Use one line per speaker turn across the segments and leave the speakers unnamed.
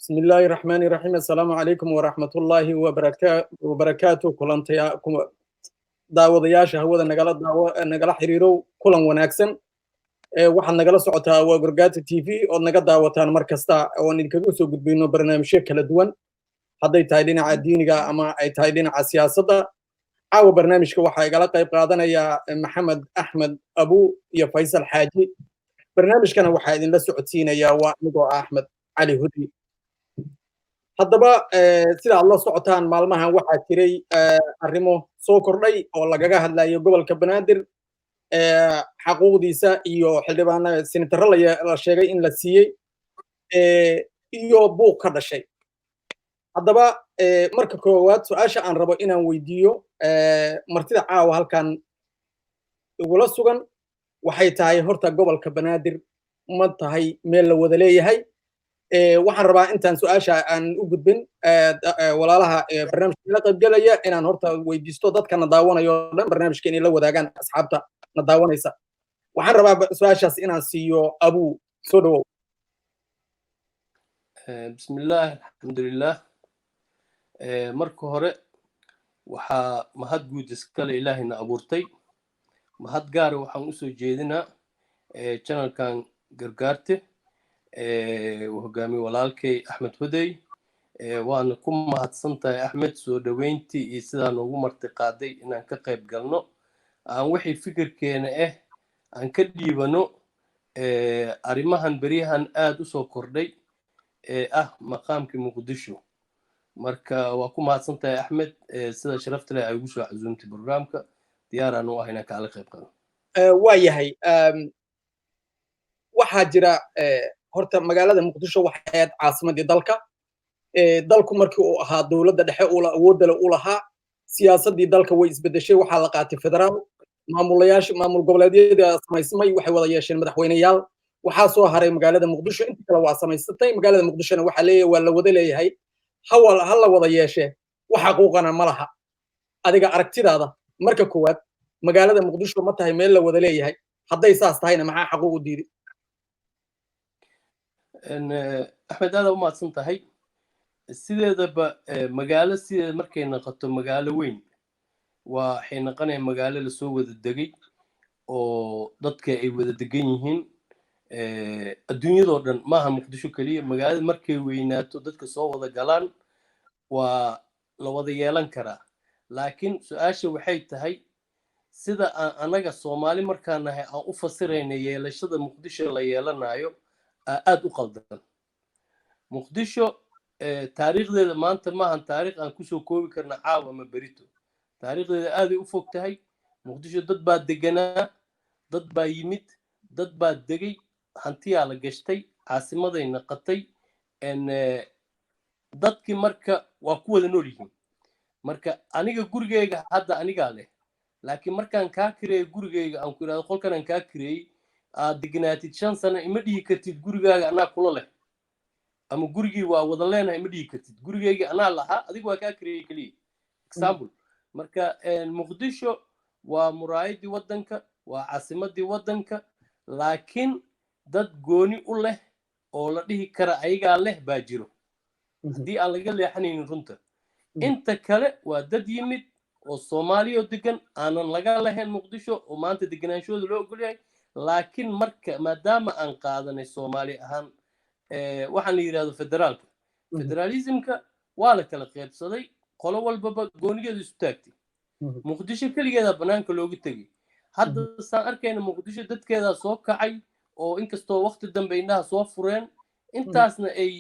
بسم الله الرحمن الرحيم السلام عليكم ورحمة الله وبركاته كلانتيا daawadayaasha hawada nagala xiriiro kulan wanaagsan waxaad nagala socotaa waa Gorgata TV oo naga daawataan mar kasta oo aan idinkaga soo gudbino barnaamijyo kala duwan hadday tahay dhinaca diiniga ama ay tahay dhinaca siyaasadda caawa barnaamijka waxaa igala qayb qaadanaya Maxamed Axmed Abu iyo Faysal Xaaji barnaamijkana waxaa idinla socodsiinaya waa anigoo Axmed Cali Hudi haddaba sida aad la socotaan maalmahan waxaa jiray arrimo soo kordhay oo lagaga hadlayo gobolka Banaadir xaquuqdiisa iyo xildhibaanada senatarro la sheegay in la siiyey iyo buuq ka dhashay haddaba marka koowaad su'aasha aan rabo inaan weydiiyo martida caawa halkan igula sugan waxay tahay horta gobolka Banaadir ma tahay meel la wada leeyahay waxaan rabaa intaan su'aasha aan u gudbin walaalaha barnaamijka la qaybgalaya inaan horta weydiisto dadkana daawanayo dhan barnaamijka inay la wadaagaan asxaabta na daawanaysa waxaan rabaa su'aashaas inaan siiyo Abu soo dhawow
bismillaah alxamdulillaah marka hore waxaa mahad guud iskale ilaahayna abuurtay mahad gaara waxaan usoo jeedinaa channelkan gargaarte hogaamiye walaalkay Axmed Hudey waana ku mahadsantahay Axmed soo dhaweyntii iyo sidaa noogu marti qaaday inaan ka qayb galno aan wixii fikirkeena aan ka dhiibano arrimahan beriyahan aad u soo kordhay maqaamkii Muqdisho marka waa ku mahadsantahay Axmed sida sharafta leh ay ugu soo casuumtay barnaamijka diyaaraan u ah inaan kala qayb qaato
waa yahay waxaa jira horta magaalada Muqdisho waxay ahayd caasimadii dalka dalku markii uu ahaa dawladda dhexe uu awoodda u lahaa siyaasadii dalka way isbedeshay waxaa la qaatay federaal maamul goboleedyada samaysmay waxay wada yeesheen madaxweynayaal waxaa soo haray magaalada Muqdisho inta kale waa samaysatay magaalada Muqdishona waxa leeyahay waa la wada leeyahay ha la wada yeeshee wax xaquuqana ma laha adiga aragtidaada marka koowaad magaalada Muqdisho ma tahay meel la wada leeyahay hadday saas tahayna maxaa xaquuq u diiday
Axmed aad u mahadsan tahay sideedaba magaalo sideeda markay noqoto magaalo weyn waxay noqonaysaa magaalo la soo wada degay oo dadka ay wada degan yihiin adduunyadoo dhan maaha Muqdisho kaliya magaalada markay weynaato dadka soo wada galaan waa la wada yeelan karaa laakiin su'aasha waxay tahay sida anaga Soomaali markaan nahay aan u fasirayna yeelashada Muqdisho la yeelanayo aad u qaldan Muqdisho taariikhdeeda maanta maahan taariikh aan ku soo koobi karna caawa ama berito taariikhdeeda aad ay u fog tahay Muqdisho dad baa deganaa dad baa yimid dad baa degay hantiyaa la gashtay caasimaday noqotay dadkii marka waa ku wada nool yihiin marka aniga gurigeyga hadda anigaa leh laakiin markaan kaa kireeyo gurigeyga aan ku iraado qolkan aan kaa kireeyey aad degnaatid 5 sano ima dhihi kartid gurigaaga anaa kula leh ama gurigii waa wada leenahay ima dhihi kartid gurigeyga anaa lahaa adigu waa kaa kireeyey kaliya example marka Muqdisho waa muraayadii waddanka waa caasimadii waddanka laakiin dad gooni u leh oo la dhihi kara ayagaa leh baa jiro haddii aan laga leexanaynin runta inta kale waa dad yimid oo Soomaaliya degan aanan laga lahayn Muqdisho oo maanta deganaanshooda loo ogol yahay laakiin marka maadaama aan qaadanay Soomaali ahaan waxaan la yiraahdo federalismka waa la kala qaybsaday qolo walbaba goonigeedu isu taagtay Muqdisho kaligeeda banaanka loogu tagay hadda saan arkayna Muqdisho dadkeeda soo kacay oo inkastoo waqti dambe indhaha soo fureen intaasna ay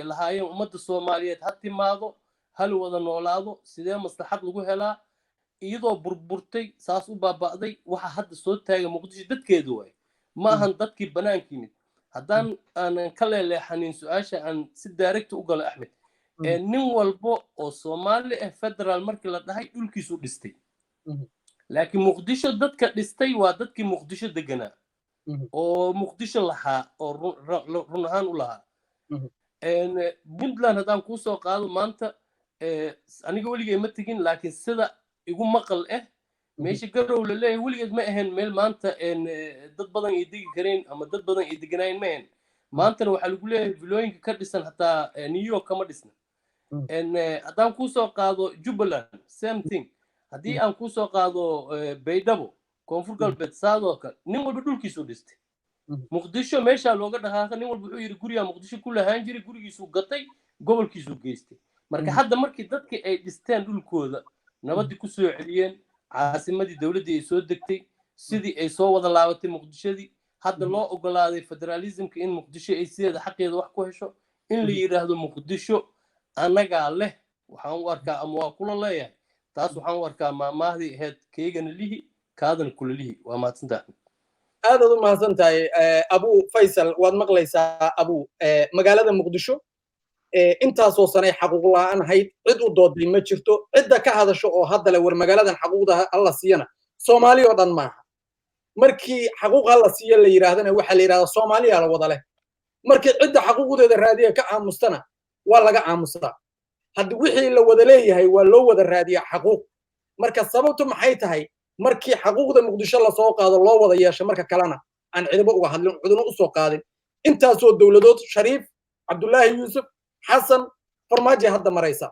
lahaayeen ummadda Soomaaliyeed ha timaado hal wada noolaado sidee maslaxad lagu helaa iyadoo burburtay saas u baaba'day waxa hadda soo taagan Muqdisho dadkeedu way ma ahan dadkii banaanka yimid haddaan aanan ka leexanin su'aasha aan si direct u galo Axmed nin walbo oo Soomaali federal markii la dhahay dhulkiisu dhistay laakiin Muqdisho dadka dhistay waa dadkii Muqdisho deganaa oo Muqdisho lahaa oo run ahaan u lahaa Puntland haddaan kuu soo qaado maanta aniga weligay ma tegin laakiin sida igu maqal meesha garow la leeyahay weligeed ma ahayn meel maanta dad badan ay degi kareen ama dad badan ay deganaayeen ma ahayn maantana waxaa lagu leeyahay vilooyinka ka dhisan hataa new york kama dhisna haddaan kusoo qaado jubbaland same thing haddii aan kusoo qaado baydhabo koonfur galbeed saadoo kale nin walba dhulkiisuu dhistay muqdisho meeshaa looga dhaqaaqa nin walba wuxuu yidhi gurigaa muqdisho ku lahaan jiray gurigiisuu gatay gobolkiisuu geystay marka hadda markii dadkii ay dhisteen dhulkooda nabaddii ku soo celiyeen caasimadii dowladdii ay soo degtay sidii ay soo wada laabatay muqdishadii hadda loo ogolaaday federalismka in muqdisho ay sideeda xaqeeda wax ku hesho in la yidhaahdo muqdisho annagaa leh waxaan u arkaa ama waa kula leeyahay taas waxaan u arkaa maamaahdii ahayd kaygana lihi kaadana kula lihi waa mahadsantahay
aadaad u mahadsan tahay abu faysal waad maqlaysaa abu magaalada muqdisho intaasoo sanay xaquuq la'aan ahayd cid u dooday ma jirto cidda ka hadasho oo hadda le war magaaladan xaquuqda alla siiyana soomaali oo dhan maaha markii xaquuq alla siiya la yidhaahdana waxaa la yidhahdaa soomaaliya la wada leh markii cidda xaquuqdeeda raadiya ka aamustana waa laga aamusaa haddi wixii la wada leeyahay waa loo wada raadiyaa xaquuq marka sababtu maxay tahay markii xaquuqda muqdisho lasoo qaado loo wada yeesho marka kalena aan cidibo uga hadlin cudurno u soo qaadin intaasoo dowladood shariif cabdullaahi yuusuf xasan farmaajo hadda maraysa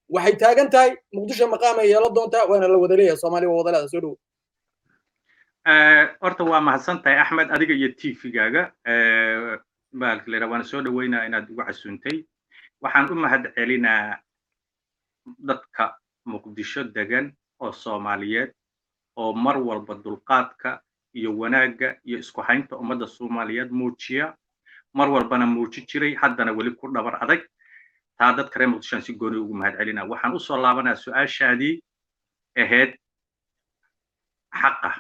waxay taagan tahay muqdisho maqaamay yeelan doontaa waana la wada leeyahay soomaaliya waa wada leeda soo dhowo
horta waa mahadsan tahay axmed adiga iyo tvgaaga baalka leeraa waana soo dhaweynaa inaad ugu casuuntay waxaan u mahad celinaa dadka muqdisho degan oo soomaaliyeed oo mar walba dulqaadka iyo wanaagga iyo isku haynta ummadda soomaaliyeed muujiya mar walbana muuji jiray haddana weli ku dhabar adag taa dadka reer muqdishoan si gooni ugu mahad celinaa waxaan usoo laabanaa su-aashaadii ahayd xaqa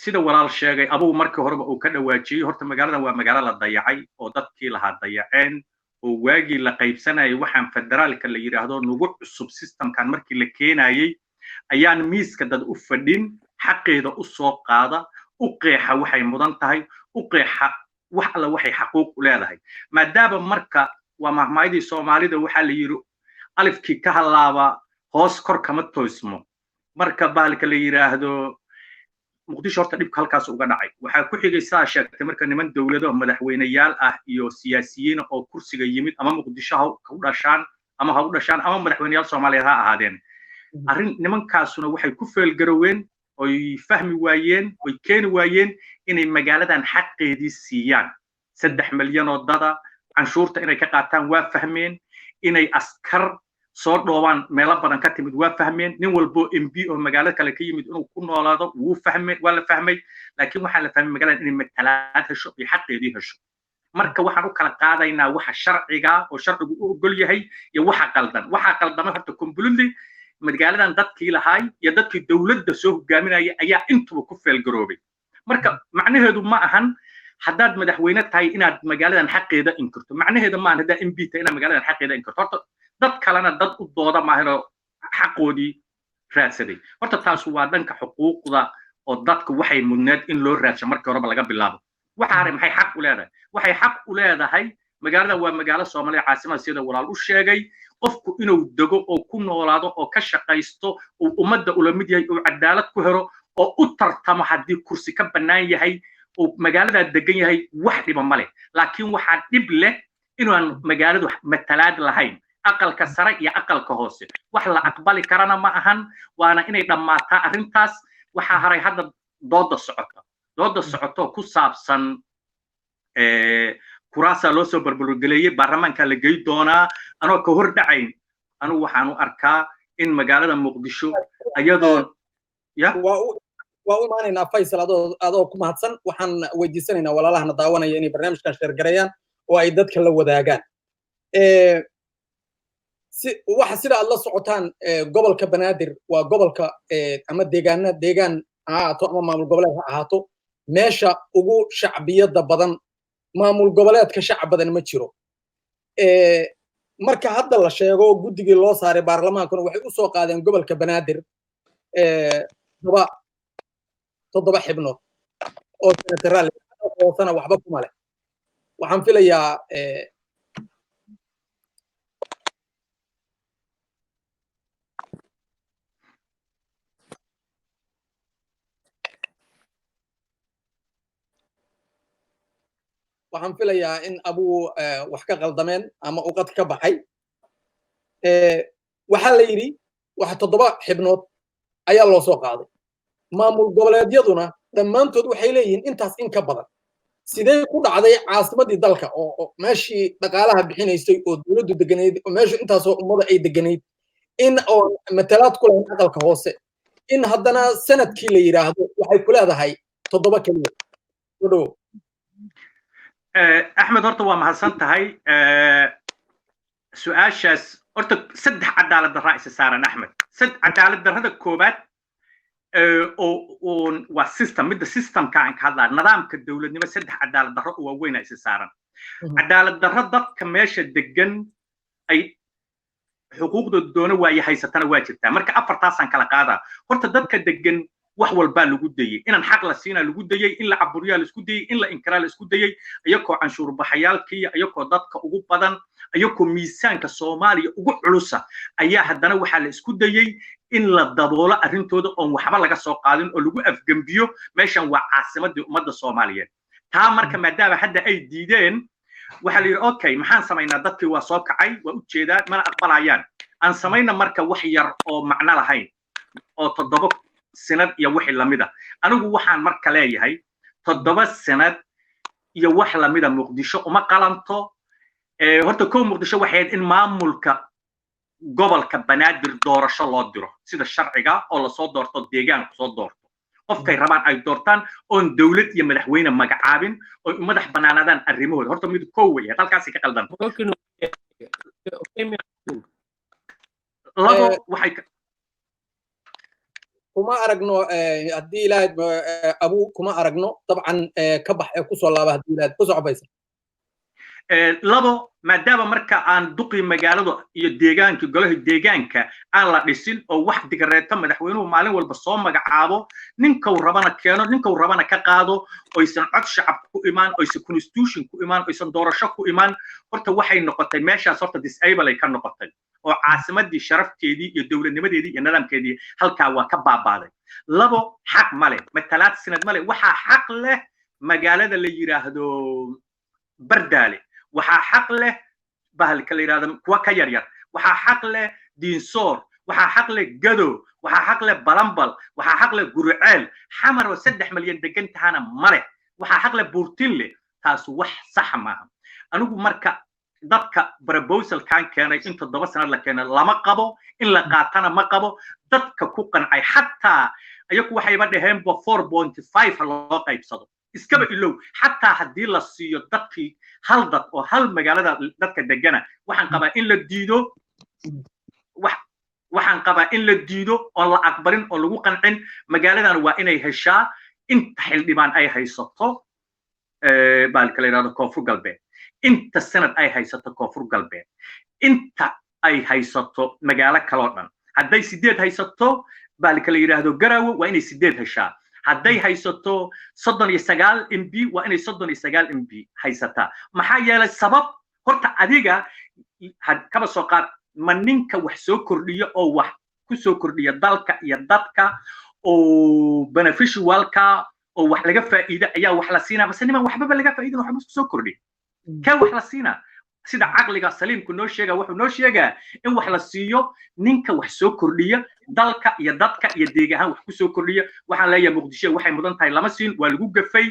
sida walaal sheegay abugu markii horeba uu ka dhawaajiyey horta magaaladan waa magaalo la dayacay oo dadkii lahaa dayaceen oo waagii la qaybsanayay waxaan federaalka la yidhaahdo nagu cusub systemkan markii la keenayey ayaan miiska dad u fadhin xaqeeda u soo qaada u qeexa waxay mudan tahay u qeexa wax alla waxay xaquuq u leedahay maadaama marka waa mahmaydii soomaalida waxaa la yidhi alifkii ka halaaba hoos kor kama toysmo marka baalka la yidhaahdo muqdisho horta dhibka halkaas uga dhacay waxaa ku xigay saa sheegtay marka niman dowlado madaxweyneyaal ah iyo siyaasiyiin oo kursiga yimid ama muqdisho ha u dhashaan ama madaxweyneyaal soomaaliyeed ha ahaadeen arrin nimankaasuna waxay ku feelgaroween oy fahmi waayeen oy keeni waayeen inay magaaladan xaqeedii siiyaan 3 milyan oo dada canshuurta inay ka qaataan waa fahmeen inay askar soo dhoobaan meelo badan ka timid waa fahmeen nin walbo mb oo magaalo kale ka yimid inuu ku noolaado waa la fahmay laakiin waxaa la fahmay magaaladan inay matalaad hesho iyo xaqeedii hesho marka waxaan u kala qaadaynaa waxa sharciga oo sharcigu u ogol yahay iyo waxa qaldama horta completely magaaladan dadkii lahaay iyo dadkii dowladda soo hogaaminaya ayaa intuba ku feelgaroobay marka macnaheedu ma ahan haddaad madaxweyne tahay inaad magaaladan xaqeeda inkirto macnaheedu ma ahan haddaad mb tahay inaad magaaladan xaqeeda inkirto horta dad kalena dad u dooda maahanoo xaqoodii raadsaday horta taas waa dhanka xuquuqda oo dadku waxay mudneed in loo raadsho markii horeba laga bilaabo waxa hare maxay xaq u leedahay waxay xaq u leedahay magaaladan waa magaalo soomaaliya caasimada sida walaal u sheegay qofku inuu dego oo ku noolaado oo ka shaqaysto uu ummadda ula mid yahay uu cadaalad ku helo oo u tartamo haddii kursi ka bannaan yahay uu magaaladaa degan yahay wax dhiba ma leh laakiin waxaa dhib leh inaan magaaladu matalaad lahayn aqalka sare iyo aqalka hoose wax la aqbali karana ma ahan waana inay dhammaataa arrintaas waxaa haray hadda dooda socoto ku saabsan kuraasaa loo soo barbarogeleeyey baarlamaankaa la gey doonaa anoo ka hor dhacayn anugu waxaan u arkaa in magaalada muqdisho ayadoo
waa u imaanaynaa faysal adoo ku mahadsan waxaan weydiisanaynaa walaalahana daawanaya inay barnaamijkan sheergareeyaan oo ay dadka la wadaagaan waxa sida aad la socotaan gobolka banaadir waa gobolka ama deegaan ha ahaato ama maamul goboleed ha ahaato meesha ugu shacbiyadda badan maamul goboleedka shacab badan ma jiro marka hadda la sheego guddigii loo saaray baarlamaankuna waxay u soo qaadeen gobolka banaadir 7 xibnood oo senataraal hoosana waxba kuma leh waxaan filayaa waxaan filayaa in abuu wax ka qaldameen ama uqad ka baxay waxaa la yidhi wax 7 xibnood ayaa loo soo qaaday maamul goboleedyaduna dhammaantood waxay leeyihiin intaas in ka badan sidee ku dhacday caasimadii dalka oo meeshii dhaqaalaha bixinaysay oo dowladdu deganayd oo meeshu intaasoo ummada ay deganayd in oo matalaad ku lahayn aqalka hoose in haddana sanadkii la yidhaahdo waxay ku leedahay 7 keliya udhow
axmed horta waa mahadsan tahay su-aashaas horta 3 cadaalad darra isa saaran axmed cadaalad darrada koobaad waa system midda systemka aan ka hadlaa nidaamka dowladnimo 3 cadaalad darro oo waaweyn isa saaran cadaalad darro dadka meesha degan ay xuquuqda doona waaye haysatana waa jirtaa marka 4taasaan kala qaadaa horta dadka degan wax walbaa lagu dayay inaan xaq la siinaa lagu dayay in la caburiyaa la isku dayay in la inkiraa la isku dayay iyagoo canshuur baxayaalkiiya iyagoo dadka ugu badan iyagoo miisaanka Soomaaliya ugu culusa ayaa haddana waxaa la isku dayay in la daboolo arrintooda oon waxba laga soo qaadin oo lagu afgembiyo meeshan waa caasimadii ummadda Soomaaliyeed taa marka maadaama hadda ay diideen waxa la yiri okay maxaan samaynaa dadkii waa soo kacay waa u jeedaa mana aqbalayaan aan samayna marka wax yar oo macna lahayn oo 7 sanad iyo wixii lamida anigu waxaan marka leeyahay 7 sanad iyo wax lamida Muqdisho uma qalanto horta koo Muqdisho waxay in maamulka gobolka Banaadir doorasho loo diro sida sharciga oo la soo doorto deegaanka soo doorto qofkay rabaan ay doortaan oo dawlad iyo madaxweyne magacaabin oo madax banaanadaan arrimahooda horta mid koo weeye halkaas ka qaldan labo waxay
kuma aragno haddii ilaahay abuu kuma aragno dabcan ka bax ku soo laaba haddii ilaahay ku socobaysa
labo maadaama marka aan duqi magaalada iyo deegaanka golaha deegaanka aan la dhisin oo wax digareeto madaxweynuhu maalin walba soo magacaabo ninka uu rabana keeno ninka uu rabana ka qaado oo aysan cod shacab ku imaan oo aysan constitution ku imaan oo aysan doorasho ku imaan horta waxay noqotay meeshaas horta disable ay ka noqotay oo caasimadii sharafteedii iyo dowladnimadeedii iyo nidaamkeedii halkaa waa ka baabaaday labo xaq male matalaad sanad male waxaa xaq leh magaalada la yiraahdo Bardaale waxaa xaq leh bahalka la yiraahdo kuwa ka yar yar waxaa xaq leh Diinsoor waxaa xaq leh Gado waxaa xaq leh Balambal waxaa xaq leh Gurceel xamar oo 3 milyan degan tahana male waxaa xaq leh Buurtinle taas wax sax maaha anigu marka dadka proposal kan keenay in 7 sanad la keenay lama qabo in la qaatana ma qabo dadka ku qancay xataa ayagu waxayba dhaheen 4.5 loo qaybsado iskaba ilow xataa haddii la siiyo dadkii hal dad oo hal magaalada dadka degana waxaan qabaa in la diido waxaan qabaa in la diido oo la aqbalin oo lagu qancin magaaladan waa inay heshaa inta xildhibaan ay haysato baalka la yiraahdo Koonfur Galbeed inta sanad ay haysato Koonfur Galbeed inta ay haysato magaalo kale oo dhan hadday 8 haysato baalka la yiraahdo Garaawo waa inay 8 heshaa hadday haysato 39 MB waa inay 39 MB haysataa maxaa yeelay sabab horta adiga kaba soo qaad ma ninka wax soo kordhiyo oo wax ku soo kordhiya dalka iyo dadka oo beneficialka oo wax laga faa'iido ayaa wax la siinaa bas niman waxba laga faa'iido waxba soo kordhiyo ka wax la siinaa sida aqliga saliimku noo sheega wuxuu noo sheegaa in wax la siiyo ninka wax soo kordhiya dalka iyo dadka iyo deegahan wax ku soo kordhiya waxaan leeyahay Muqdisho waxay mudan tahay lama siin waa lagu gafay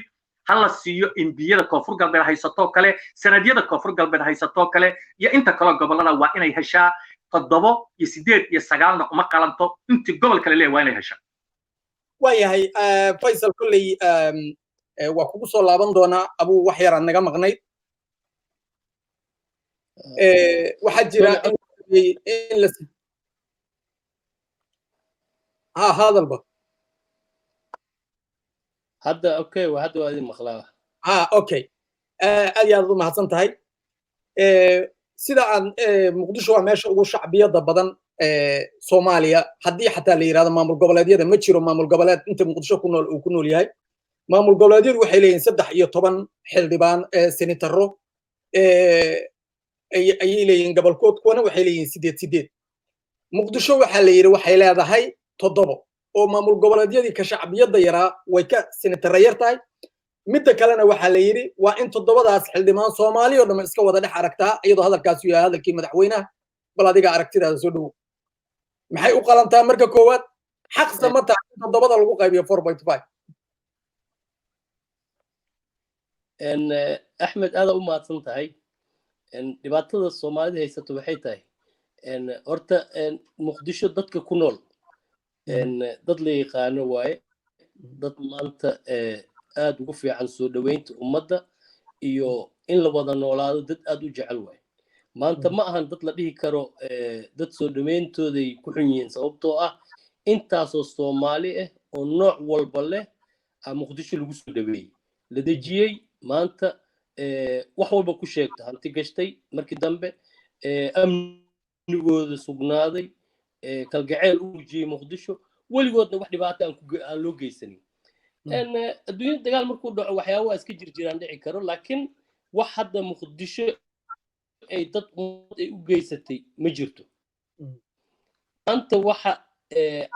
hala siiyo inbiyada Koonfur Galbeed haysato kale sanadyada Koonfur Galbeed haysato kale iyo inta kale gobolada waa inay heshaa 7 iyo 8 iyo 9 uma qalanto inta gobol kale leeyahay waa inay heshaa
waayahay Faisal kulley waa kugu soo laaban doonaa abuu wax yar aan naga maqnay waxaa jira in la هذا البط
هذا اوكي وهذا هذه مخلاها
اوكي ادي ادو ما حسنتahay sida aan Muqdisho waa meesha ugu shacbiyada badan Soomaaliya hadii xataa la yiraahdo maamul goboleedyada ma jiro maamul goboleed inta Muqdisho ku nool yahay maamul goboleedyadu waxay leeyihiin 13 xildhibaan senataro ay leeyihiin gobolkood kuwana waxay leeyihiin 8 Muqdisho waxa la yiri waxay leedahay 7 oo maamul goboleedyadii ka shacbiyada yaraa way ka senatarayar tahay midda kalena waxaa la yidhi waa in toddobadaas xildhibaan soomaali oo dhan iska wada dhex aragtaa iyadoo hadalkaasi yahay hadalkii madaxweynaha bal adiga aragtidaada soo dhowow maxay u qalantaa marka koowaad xaqsa ma tahay in toddobada lagu qaybiyo 4.5
axmed aada u mahadsan tahay dhibaatada soomaalida haysato waxay tahay horta muqdisho dadka ku nool dad la yaqaano waaye dad maanta aad ugu fiican soo dhoweynta ummadda iyo in la wada noolaado dad aad u jecel waaye maanta ma ahan dad la dhihi karo dad soo dhoweyntooday ku xun yihiin sababtoo ah intaasoo soomaali ah oo nooc walba leh muqdisho lagu soo dhoweeyey la dejiyey maanta wax walba ku sheegta hanti gashtay markii dambe amnigooda sugnaaday kalgaceel u muujiyey muqdisho weligoodna wax dhibaato aan loo geysanin adduunyada dagaal markuu dhaco waxyaaba waa iska jirjiraan dhici karo laakiin wax hadda muqdisho ay dad ummad ay u geysatay ma jirto maanta waxa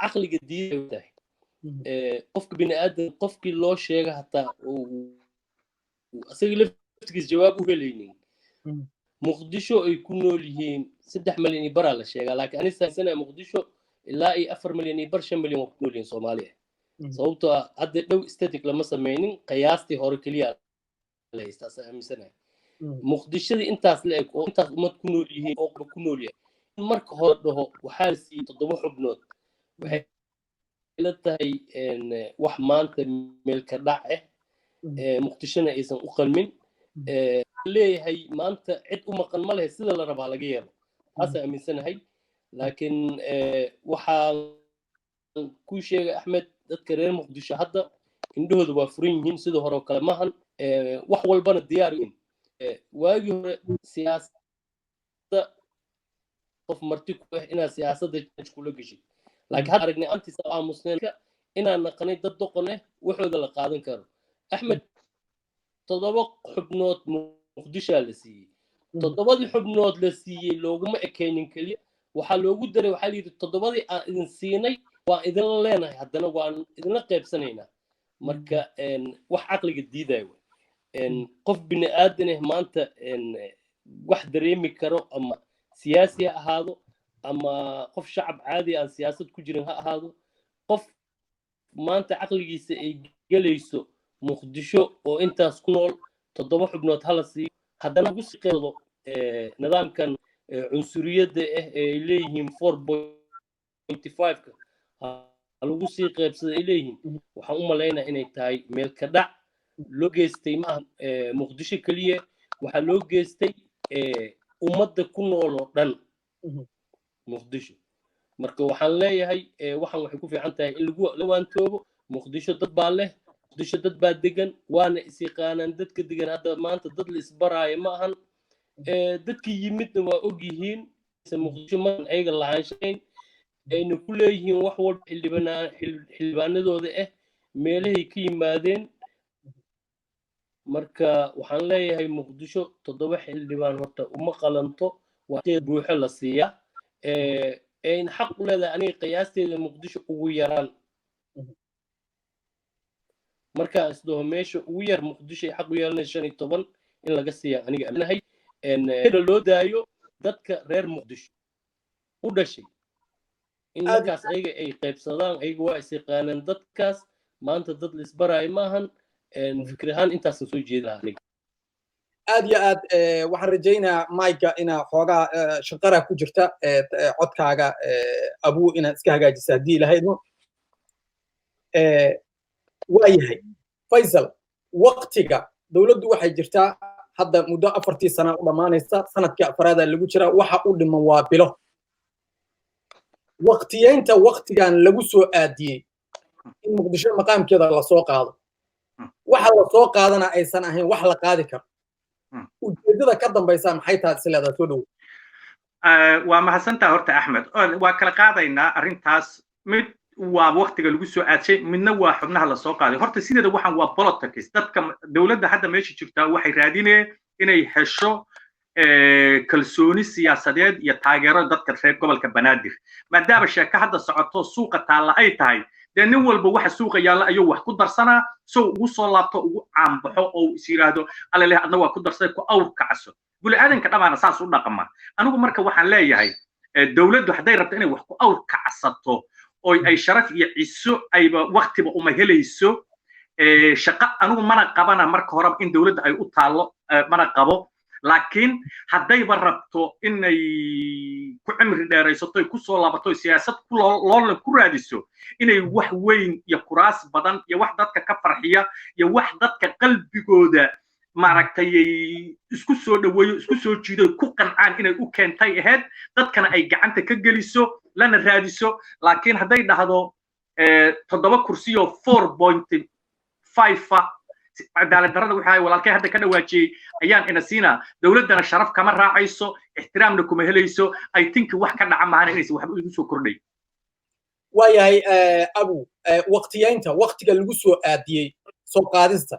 caqliga diiday tahay qofka bini aadan qofkii loo sheega hataa asaga laftigiis jawaab u helaynin muqdisho ay ku nool yihiin 3 milyan iyo baraa la sheegaa laakiin ani saasana muqdisho ilaa iyo 4 milyan iyo bar 5 milyan waa ku nool yihiin Soomaaliya sababtoo ah hadda dhow static lama sameynin qiyaastii hore kaliya la haysta aaminsanahay muqdishadii intaas la eg oo intaas ummad ku nool yihiin oo ku nool yahay marka hore dhaho waxaa la siiyey 7 xubnood waxay la tahay wax maanta meel ka dhac ah muqdishona aysan u qalmin leeyahay maanta cid u maqan ma leh sida la rabaa laga yeelo taas aaminsanahay laakiin waxaan ku sheegay axmed dadka reer muqdisho hadda indhahooda waa furan yihiin sida hore oo kale maahan wax walbana diyaar yihiin waagii hore siyaasadda qof marti ku ah inaad siyaasadda kula gashay laakiin hadda aragnay antiisa aamusneenka inaan naqanay dad doqon ah waxooda la qaadan karo axmed 7 xubnood muqdisho la siiyey 7 xubnood la siiyey looguma ekaynin kaliya waxaa loogu daray waxaa la yidhi 7 aan idin siinay waan idin leenahay haddana waan idinla qaybsanaynaa marka wax caqliga diidayo qof bini aadan ah maanta wax dareemi karo ama siyaasi ha ahaado ama qof shacab caadi aan siyaasad ku jirin ha ahaado qof maanta caqligiisa ay gelayso muqdisho oo intaas ku nool 7 xubnood hala siiyo haddana ugu sii qeybdo nidaamkan cunsuriyadda ah ay leeyihiin 4.5ka lagu sii qaybsada ay leeyihiin waxaan u maleynayaa inay tahay meel ka dhac loo geystay maaha muqdisho kaliya waxaa loo geystay ummadda ku nool oo dhan muqdisho marka waxaan leeyahay waxaan waxay ku fiican tahay in lagu lawaantoobo muqdisho dad baa leh muqdisho dad baa degan waana isiqaanaan dadka degan hadda maanta dad la isbaraayo ma ahan dadkii yimidna waa og yihiin muqdisho maan ayaga lahaanshayn ayna ku leeyihiin wax walba xildhibaanadooda ah meelahay ka yimaadeen marka waxaan leeyahay muqdisho 7 xildhibaan horta uma qalanto waa qeyb buuxo la siiyaa ayna xaq u leedahay aniga qiyaasteeda muqdisho ugu yaraan marka isdoo meesha ugu yar muqdisho ay xaq u yeelanayso 15 in laga siiya aniga aminahay loo daayo dadka reer muqdisho u dhashay in markaas ayaga ay qaybsadaan ayaga waa isiqaanaan dadkaas maanta dad la isbaraayo maahan fikir ahaan intaasan soo jeedaa aniga
aad iyo aad waxaan rajaynayaa mayga inaa xoogaa shaqara ku jirta codkaaga abuu inaad iska hagaajisa haddii lahaydmo waa yahay faysal waqtiga dowladdu waxay jirtaa hadda muddo 4 sano u dhammaanaysa sanadkii afraada lagu jira waxa u dhiman waa bilo waqtiyeynta waqtigan lagu soo aadiyey in muqdisho maqaamkeeda la soo qaado waxa la soo qaadana aysan ahayn wax la qaadi karo ujeedada ka dambaysa maxay tahay sileedaa soo dhow
waa mahadsantaa horta axmed waa kala qaadaynaa arrintaas mid waa waqtiga lagu soo aadshay midna waa xubnaha la soo qaaday horta sideeda waxaan waa politics dadka dowladda hadda meesha jirtaa waxay raadinayaan inay hesho kalsooni siyaasadeed iyo taageero dadka reer gobolka banaadir maadaama sheeko hadda socoto suuqa taalla ay tahay dee nin walba waxa suuqa yaalla ayuu wax ku darsanaa sow ugu soo laabto ugu caanbaxo oo is yiraahdo alla leh adna waa ku darsaday ku awr kacso buli aadanka dhamaana saas u dhaqama anigu marka waxaan leeyahay dawladdu hadday rabto inay wax ku awr kacsato oo ay sharaf iyo ciso ayba waqtiba uma helayso shaqo anigu mana qabana marka hore in dawladda ay u taalo mana qabo laakiin haddayba rabto inay ku cimri dheeraysato ku soo laabato siyaasad loolan ku raadiso inay wax weyn iyo kuraas badan iyo wax dadka ka farxiya iyo wax dadka qalbigooda maaragtay isku soo dhaweeyo isku soo jiido ku qancaan inay u keentay ahayd dadkana ay gacanta ka geliso lana raadiso laakiin hadday dhahdo 7 kursi oo 4.5 cadaalad darrada waxa ay walaalkay hadda ka dhawaajiyay ayaan ina siina dawladana sharaf kama raacayso ixtiraamna kuma helayso I think wax ka dhaca maana inaysan waxba isu soo kordhay
waayahay abu waqtiyeynta waqtiga lagu soo aadiyay soo qaadista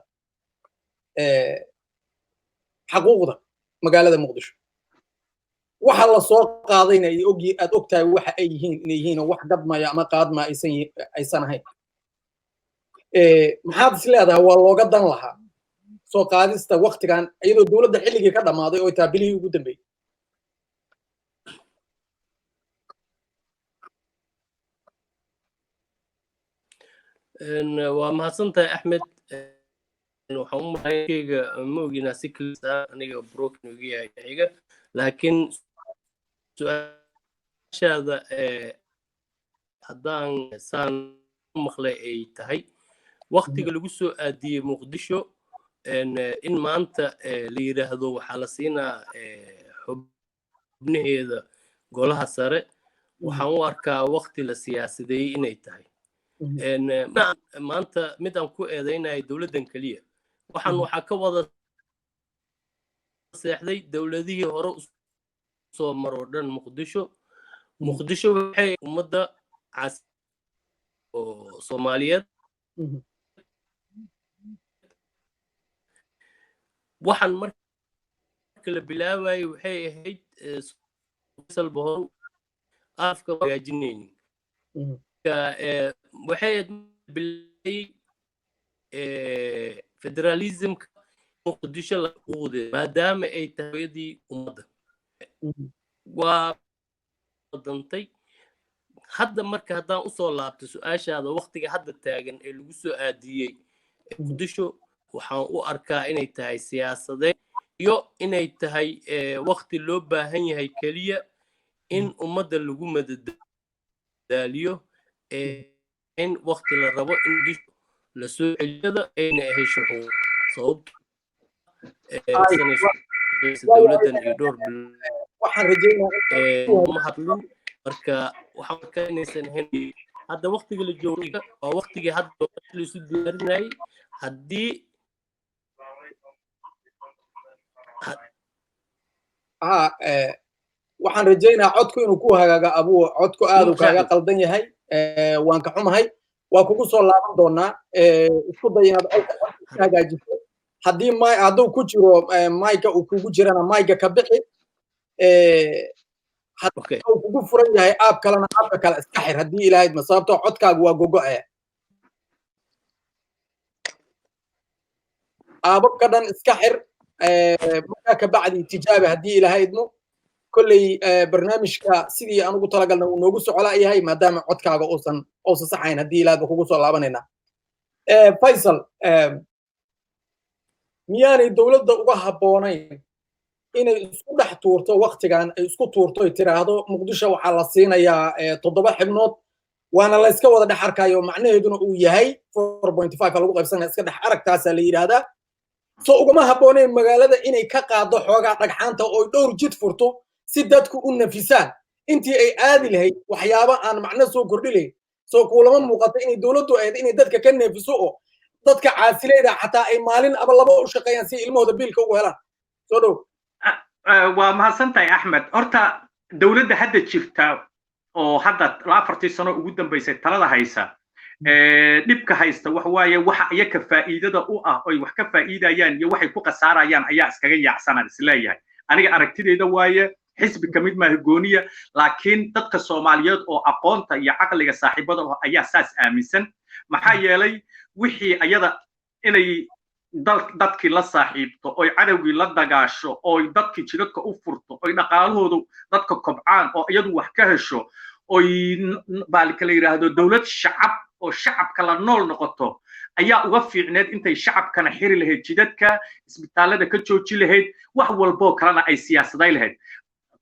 xaquuqda magaalada muqdisho waxa la soo qaadayna aad ogtahay waxa ay yihiin wax gadmaya ama qaadma aysan ahayn maxaad is leedahay waa looga dan lahaa soo qaadista waqtigan iyadoo dawladda xilligii ka dhammaaday oo taa bilihii ugu dambeeyay
waa mahadsantahay axmed waxaan u mahayga ma oginaa si kalisa aniga broken ugu yahay xiga laakiin su-aashaada haddaan saan maqlay ay tahay waqtiga lagu soo aadiyey muqdisho in maanta la yiraahdo waxaa la siinaa xubnaheeda golaha sare waxaan u arkaa waqti la siyaasadeeyey inay tahay maanta mid aan ku eedaynahay dawladdan keliya waxaa ka wada seexday dawladihii hore soo maroo dhan muqdisho waxay ummadda oo Soomaaliyeed waxaan marka la bilaabay waxay ahayd salbahon afka hagaajinaynin waxay bilaabay federalismka muqdisho la quuday maadaama ay tahay ummadda waa dantay hadda marka haddaan u soo laabto su-aashaada waqtiga hadda taagan ee lagu soo aadiyey muqdisho waxaan u arkaa inay tahay siyaasadeed iyo inay tahay waqti loo baahan yahay keliya in ummadda lagu madadaaliyo in waqti la rabo in la soo celiyada ayna hesho sababto dawladdan iyo dhowr
waxaan rajaynayaa
ma hadlin marka waxaan arkaa inaysan ahayn hadda waqtiga la joogo waa waqtigii hadda la isu diyaarinayay haddii
waxaan rajaynayaa codku inuu ku hagaaga abuu codku aad u kaaga qaldan yahay waan ka xumahay waa kugu soo laaban doonaa isku day inaad codka hagaajiso hadduu ku jiro mayka uu kugu jirana mayka ka bixi hadduu kugu furan yahay aab kalena aabka kale iska xir haddii ilaahayd ma sababtoo codkaagu waa gogo'aya aababka dhan iska xir markaa ka bacdi tijaabi haddii ilaahaydno kolley barnaamijka sidii aan ugu talagalna uu noogu socola yahay maadaama codkaaga uusan saxayn haddii ilaahadba kugu soo laabanaynaa faysal miyaanay dawladda uga habboonayn inay isku dhex tuurto waqtigan ay isku tuurto ay tiraahdo muqdisho waxaa la siinayaa 7 xibnood waana la iska wada dhex arkayo macnaheeduna uu yahay 4.5 lagu qaybsanaya iska dhex aragtaasaa la yidhaahdaa soo ugama habboonayn magaalada inay ka qaado xoogaa dhagxaanta oo dhowr jid furto si dadku u nafisaan intii ay aadi lahayd waxyaabo aan macno soo kordhi lahayn soo kuulama muuqato inay dawladdu ahayd inay dadka ka neefiso oo dadka caasilayda xataa ay maalin aba laba u shaqeeyaan si ilmahooda biilka ugu helaan soo dhow
waa mahadsantahay axmed horta dawladda hadda jirta oo hadda 4 sano ugu dambaysay talada haysa dhibka haysta wax waaye waxa iyaga faa'iidada u ah oo wax ka faa'iidayaan iyo waxay ku qasaarayaan ayaa iskaga yaacsanaan isleeyahay aniga aragtideyda waaye xisbi ka mid maaha gooniya laakiin dadka soomaaliyeed oo aqoonta iyo caqliga saaxiibada ayaa saas aaminsan maxaa yeelay wixii ayada inay dadkii la saaxiibto oy cadowgii la dagaasho oy dadkii jidadka u furto oy dhaqaalahoodu dadka kobcaan oo iyadu wax ka hesho oy baalka la yidhaahdo dowlad shacab oo shacabka la nool noqoto ayaa uga fiicneed intay shacabkana xiri lahayd jidadka isbitaallada ka jooji lahayd wax walboo kalena ay siyaasaday lahayd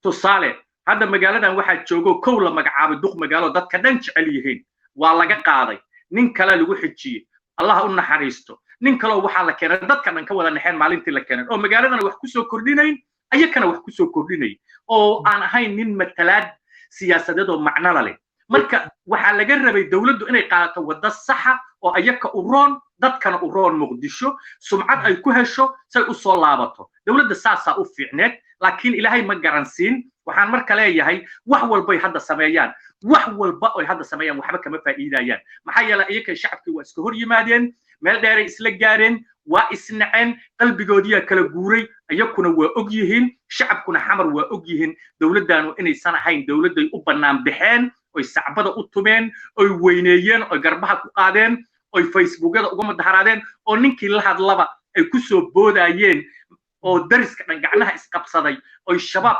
tusaale hadda magaaladan waxaa joogo kow la magacaabay duq magaalo dadka dhan jecel yihiin waa laga qaaday nin kale lagu xijiyey allah u naxariisto nin kaloo waxaa la keenay dadka dhan ka wada naxeen maalintii la keenay oo magaaladana wax kusoo kordhinayn ayakana wax kusoo kordhinay oo aan ahayn nin matalaad siyaasadeed oo macno la leh marka waxaa laga rabay dowladdu inay qaadato waddo saxa oo ayaka u roon dadkana u roon muqdisho sumcad ay ku hesho say u soo laabato dowladda saasaa u fiicneed laakiin ilaahay ma garansiin waxaan marka leeyahay wax walbay hadda sameeyaan wax walba oy hadda sameeyaan waxba kama faa'iidayaan maxaa yeelay iyakay shacabkii waa iska hor yimaadeen meel dheeray isla gaareen waa isnaceen qalbigoodiyaa kala guuray ayakuna waa og yihiin shacabkuna xamar waa og yihiin dowladdaanu inaysan ahayn dowladday u bannaan baxeen oy sacbada u tumeen oy weyneeyeen oy garbaha ku qaadeen oy facebookyada uga madaharaadeen oo ninkii la hadlaba ay ku soo boodayeen oo dariska dhan gacnaha isqabsaday oy shabaab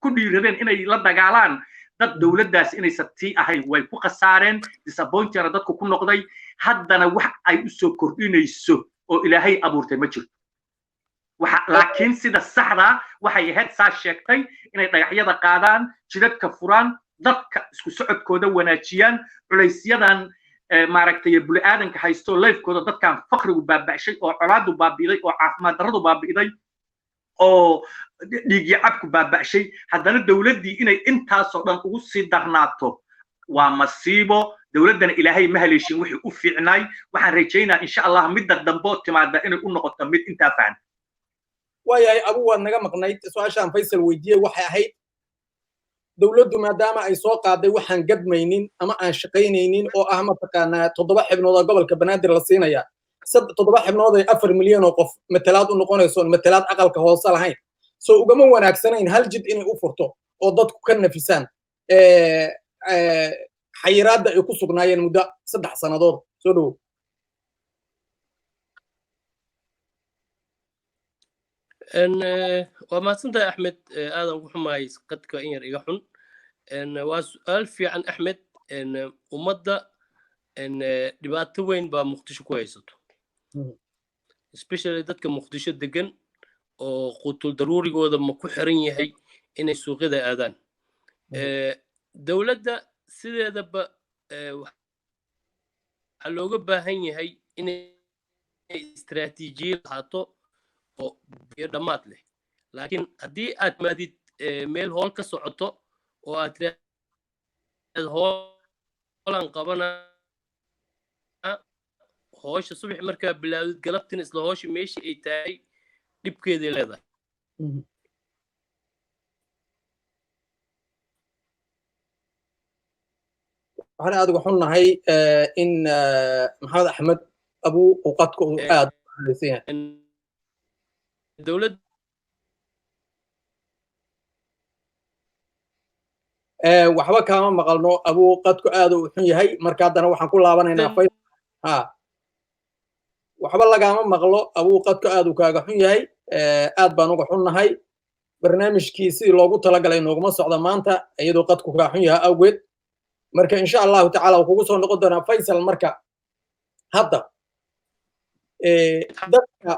ku dhiiradeen inay la dagaalaan dad dowladdaas inaysan tii ahayn way ku khasaareen disappointana dadku ku noqday haddana wax ay u soo kordhinayso oo ilaahay abuurtay ma jirto laakiin sida saxda waxay ahayd saa sheegtay inay dhagaxyada qaadaan jidadka furaan dadka isku socodkooda wanaajiyaan culaysyadan maaragtay buli-aadanka haysto lifekooda dadkan fakrigu baaba'shay oo colaadu baabi'iday oo caafimaad darradu baabi'iday oo dhiigyo cabku baaba'shay haddana dowladdii inay intaasoo dhan ugu sii darnaato waa masiibo dowladdana ilaahay ma haleeshin wixii u fiicnaay waxaan rajaynaa insha allah midda dambe timaada inay u noqoto mid intaa fahan
waayahay abu waad naga maqnayd su-aashaan faysal weydiiyey waxay ahayd dowladdu maadaama ay soo qaaday waxaan gadmaynin ama aan shaqaynaynin oo ah mataqaanaa 7 xibnood oo gobolka banaadir la siinaya 7 xibnood ay 4 milyan oo qof matalaad u noqonayso matalaad aqalka hoose lahayn soo ugama wanaagsanayn hal jid inay u furto oo dadku ka nafisaan xayiraadda ay ku sugnaayeen muddo 3 sannadood soo dhow
waa mahadsantahay axmed aadan ugu xumahay qadka in yar iga xun waa su-aal fiican axmed ummadda dhibaato weyn baa muqdisho ku haysato especially dadka muqdisho degan oo qutul daruurigooda ma ku xiran yahay inay suuqyada aadaan dowladda sideedaba waxaa looga baahan yahay inay istiraatiijiye lahaato oo biyo dhammaad leh laakiin haddii aad maadid meel hool ka socoto oo aad tiraahdo hoolan qabana hoosha subax markaa bilaawdid galabtina isla hoosha meeshii ay tahay dhibkeeday leedahay
waxaan aad uga xunnahay in maxamed axmed abu uu qadka uu aad u halaysan yahay
dowlad
waxba kaama maqalno abu qadku aad u xun yahay marka haddana waxaan ku laabanaynaa waxba lagaama maqlo abu qadku aad u kaaga xun yahay aad baan uga xunnahay barnaamijkii sidii loogu talagalay nooguma socda maanta iyadoo qadku kaa xun yahay awgeed marka insha allahu tacaala wuu kugu soo noqon doonaa faysal marka hadda dadka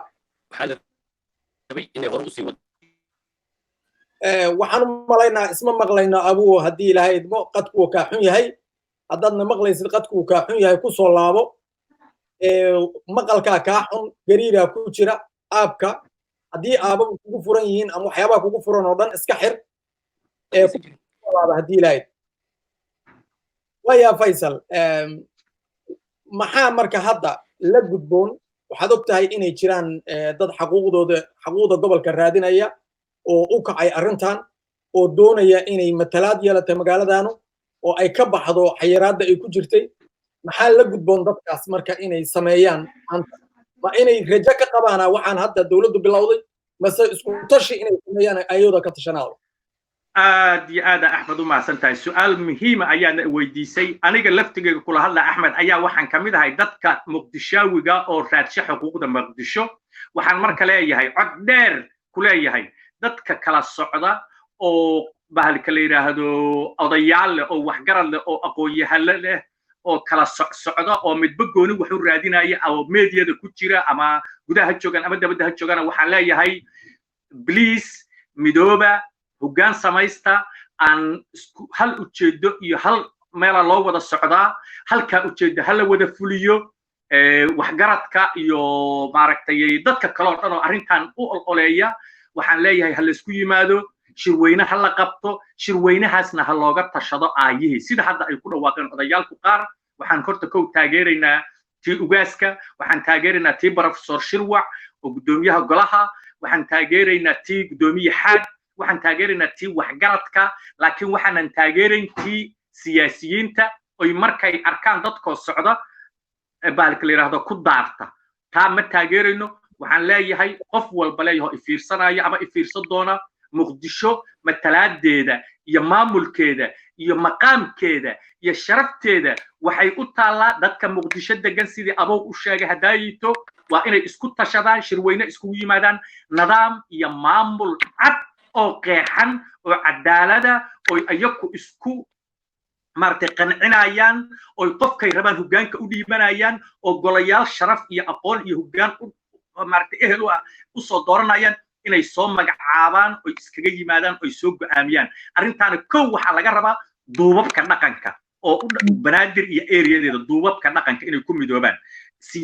waxaan u malaynaa isma maqlayno abu haddii ilaahay idmo qadku uu kaa xun yahay haddaadna maqlaysid qadku uu kaa xun yahay ku soo laabo maqalkaa kaa xun gariiraa ku jira aabka haddii aababa kugu furan yihiin ama waxyaabaha kugu furan oo dhan iska xir haddii ilaahay waya faysal maxaa marka hadda la gudboon waxaad og tahay inay jiraan dad xaquuqda gobolka raadinaya oo u kacay arrintan oo doonaya inay matalaad yeelato magaaladaanu oo ay ka baxdo xayiraadda ay ku jirtay maxaa la gudboon dadkaas marka inay sameeyaan maanta ma inay rajo ka qabaana waxaan hadda dowladdu bilowday mase isku tashi inay sameeyaan ayooda ka tashanaado
aad iyo aad axmed u mahadsantahay su'aal muhiima ayaana weydiisay aniga laftigeyga kula hadla axmed ayaa waxaan ka mid ahay dadka muqdishaawiga oo raadsha xuquuqda muqdisho waxaan marka leeyahay cod dheer ku leeyahay dadka kala socda oo bahalka la yiraahdo odayaal leh oo waxgarad leh oo aqoon-yahano leh oo kala socda oo midba gooni wax u raadinaya oo meediyada ku jira ama gudaha joogan ama dabadda joogan waxaan leeyahay please midooba hoggaan samaysta aan hal ujeedo iyo hal meel loo wada socdaa halka ujeedo hal la wada fuliyo waxgaradka iyo maaragtay dadka kale oo dhan oo arrintan u ololeeya waxaan leeyahay hal isku yimaado shirweyne hal la qabto shirweynahaasna hal looga tashado aayihii sida hadda ay ku dhawaaqeen odayaalku qaar waxaan horta kow taageeraynaa tii ugaaska waxaan taageeraynaa tii professor shirwac oo gudoomiyaha golaha waxaan taageeraynaa tii gudoomiye xaad waxaan taageeraynaa tii waxgaradka laakiin waxaanan taageerayn tii siyaasiyiinta oy markay arkaan dadkoo socda bahalka la yiraahdo ku daarta taa ma taageerayno waxaan leeyahay qof walba leeyahay ifiirsanaya ama ifiirsan doona muqdisho matalaadeeda iyo maamulkeeda iyo maqaamkeeda iyo sharafteeda waxay u taalaa dadka muqdisho degan sidii abow u sheegay hadaayito waa inay isku tashadaan shirweyne iskugu yimaadaan nidaam iyo maamul cad oo qeexan oo cadaalada oo ayaku isku maartay qancinayaan oo qofkay rabaan hoggaanka u dhiibanayaan oo golayaal sharaf iyo aqoon iyo hoggaan maartay ehel u soo dooranayaan inay soo magacaabaan oo iskaga yimaadaan oo soo go'aamiyaan arrintaana kow waxa laga rabaa duubabka dhaqanka oo banaadir iyo areadeeda duubabka dhaqanka inay ku midoobaan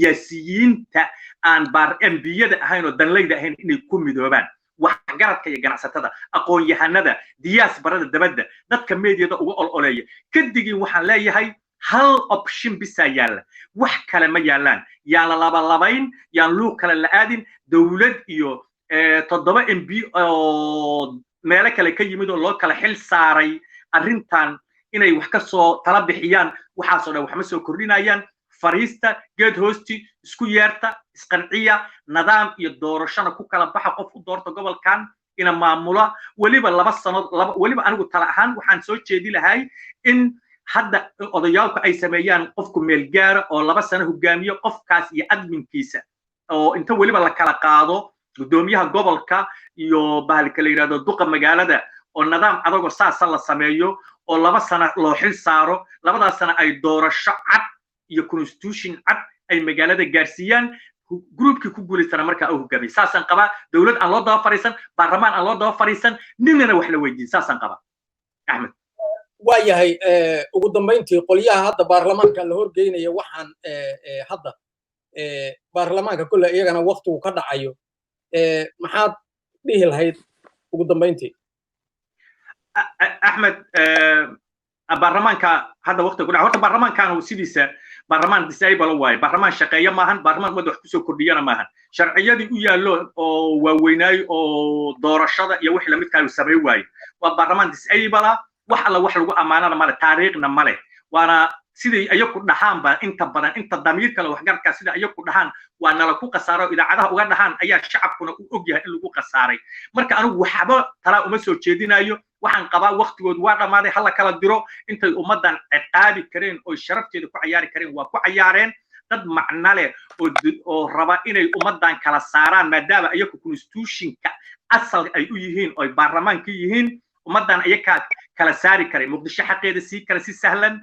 siyaasiyiinta aan baar MPyada ahayn oo danleyda ahayn inay ku midoobaan waxgaradka iyo ganacsatada aqoon-yahanada diyaasbarada dabadda dadka meediyada uga ololeeya kadigii waxaan leeyahay hal option bisa yaala wax kale ma yaalaan yaan la labalabayn yaan luuq kale la aadin dawlad iyo 7 MP oo meelo kale ka yimid oo loo kala xil saaray arrintan inay wax ka soo tala bixiyaan waxaasoo dhan wax ma soo kordhinayaan fariista geed hoosti isku yeerta isqanciya nidaam iyo doorashada ku kala baxa qof u doorto gobolkan ina maamula waliba 2 sano waliba anigu tala ahaan waxaan soo jeedi lahay in hadda odayaalku ay sameeyaan qofku meel gaar oo 2 sano hogaamiyo qofkaas iyo adminkiisa oo inta waliba la kala qaado gudoomiyaha gobolka iyo bahalka la yiraahdo duqa magaalada oo nidaam adag oo saas la sameeyo oo 2 sano loo xil saaro 2 sano ay doorasho cad iyo constitution cad ay magaalada gaarsiiyaan groupkii ku guuleystana markaa uu hogaamiyay saasan qaba dawlad aan loo daba fariisan baarlamaan aan loo daba fariisan ninna wax la weydiin saasan qaba axmed
waayahay ugu dambeyntii qolyaha hadda baarlamaanka la horgeynaya waxaan hadda baarlamaanka kulle iyagana waqtigu ka dhacayo maxaad dhihi lahayd ugu dambeyntii
axmed baarlamaanka hadda waqtiga ku dhaca horta baarlamaankan uu sidiisa baarlamaan disable waaye baarlamaan shaqeeyo maahan baarlamaan wada wax kusoo kordhiyana maahan sharciyadii u yaallo oo waaweynaayo oo doorashada iyo wixii lamidkaa uu sameey waaye waa baarlamaan disable wax alla wax lagu ammaanana male taariikhna male waana sidii ayaku dhahaanba inta badan inta damiir kale waxgarka sida ayaku dhahaan waa nala ku qasaaro idaacadaha uga dhahaan ayaa shacabkuna u og yahay in lagu qasaaray marka anigu waxba tala uma soo jeedinayo waxaan qabaa waqtigood waa dhamaaday hal kala diro intay ummadan ciqaabi kareen oo sharafteeda ku ciyaari kareen waa ku ciyaareen dad macna leh oo raba inay ummadan kala saaraan maadaama ayaku constitutionka asal ay u yihiin oo baarlamaanka yihiin ummadan ayaga kala saari karay muqdisho xaqeeda si kala si sahlan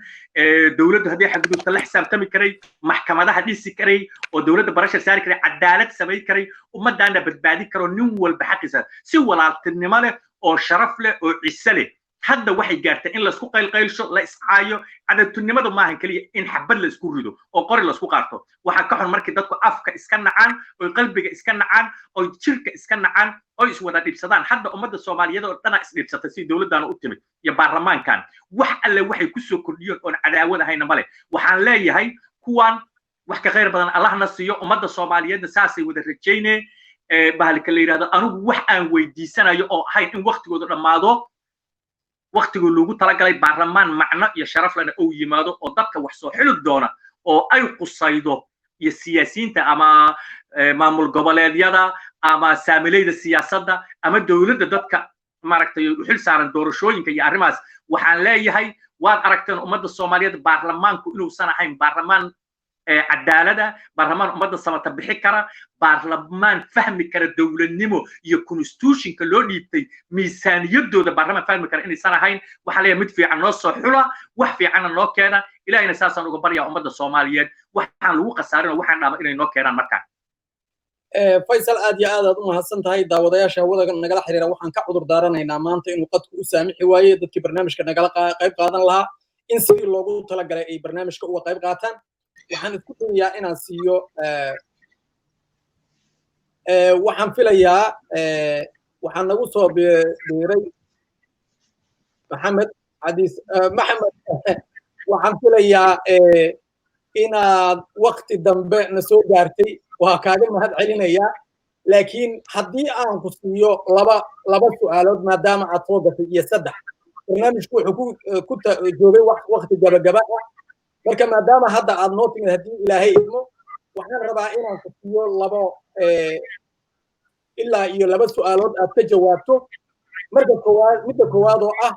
dawladdu hadii xadgudubta la xisaabtami karay maxkamadaha dhisi karay oo dawladda barasha saari karay cadaalad sameey karay ummadana badbaadi karo nin walba xaqiisa si walaaltinimo leh oo sharaf leh oo ciise leh hadda waxay gaartay in la isku qaylqaylsho la iscaayo cadaatunimadu maahan kaliya in xabad la isku rido oo qori la isku qaarto waxa ka xun markii dadku afka iska nacaan oo qalbiga iska nacaan oo jirka iska nacaan oo is wada dhibsadaan hadda ummadda Soomaaliyeed oo dhan is dhibsatay si dawladana u timid iyo baarlamaankan wax alle waxay ku soo kordhiyeen oo cadaawad ahayna male waxaan leeyahay kuwan wax ka khayr badan Allahna siiyo ummadda Soomaaliyeed saasay wada rajaynay bahalka la yiraahdo anigu wax aan weydiisanayo oo ahayn in waqtigooda dhamaado waqtigu loogu talagalay baarlamaan macno iyo sharaf lana oo yimaado oo dadka wax soo xilid doona oo ay qusaydo iyo siyaasiyiinta ama maamul goboleedyada ama saamileyda siyaasadda ama dawladda dadka maaragtay xil saaran doorashooyinka iyo arrimahaas waxaan leeyahay waad aragteen ummadda Soomaaliyeed baarlamaanku inuusan ahayn baarlamaan cadaalada baarlamaan ummadda samata bixi kara baarlamaan fahmi kara dowladnimo iyo constitutionka loo dhiibtay miisaaniyadooda baarlamaan fahmi kara inaysan ahayn waxa leeyahay mid fiican noo soo xula wax fiicanna noo keena ilaahayna saasaan uga baryaa ummadda Soomaaliyeed waxaan lagu khasaarin waxaan dhaaba inay noo keenaan markaan
faysal aad iyo aad u mahadsan tahay daawadayaasha hawada nagala xiriira waxaan ka cudur daaranaynaa maanta inuu qadku u saamixi waaye dadkii barnaamijka nagala qayb qaadan lahaa in sidii loogu talagalay ay barnaamijka uga qayb qaataan waxaan isku dayayaa inaan siiyo waxaan filayaa waxaan nagu soo biiray maxamed waxaan filayaa inaad waqti dambe na soo gaartay waa kaaga mahad celinayaa laakiin haddii aan ku siiyo laba su'aalood maadaama aad soo gashay iyo saddex barnaamijku wuxuu ku joogay waqti gabagaba ah marka maadaama hadda aad noo timid haddii ilaahay idmo waxaan rabaa inaan ku siiyo ilaa iyo laba su'aalood aad ka jawaabto midda koowaad oo ah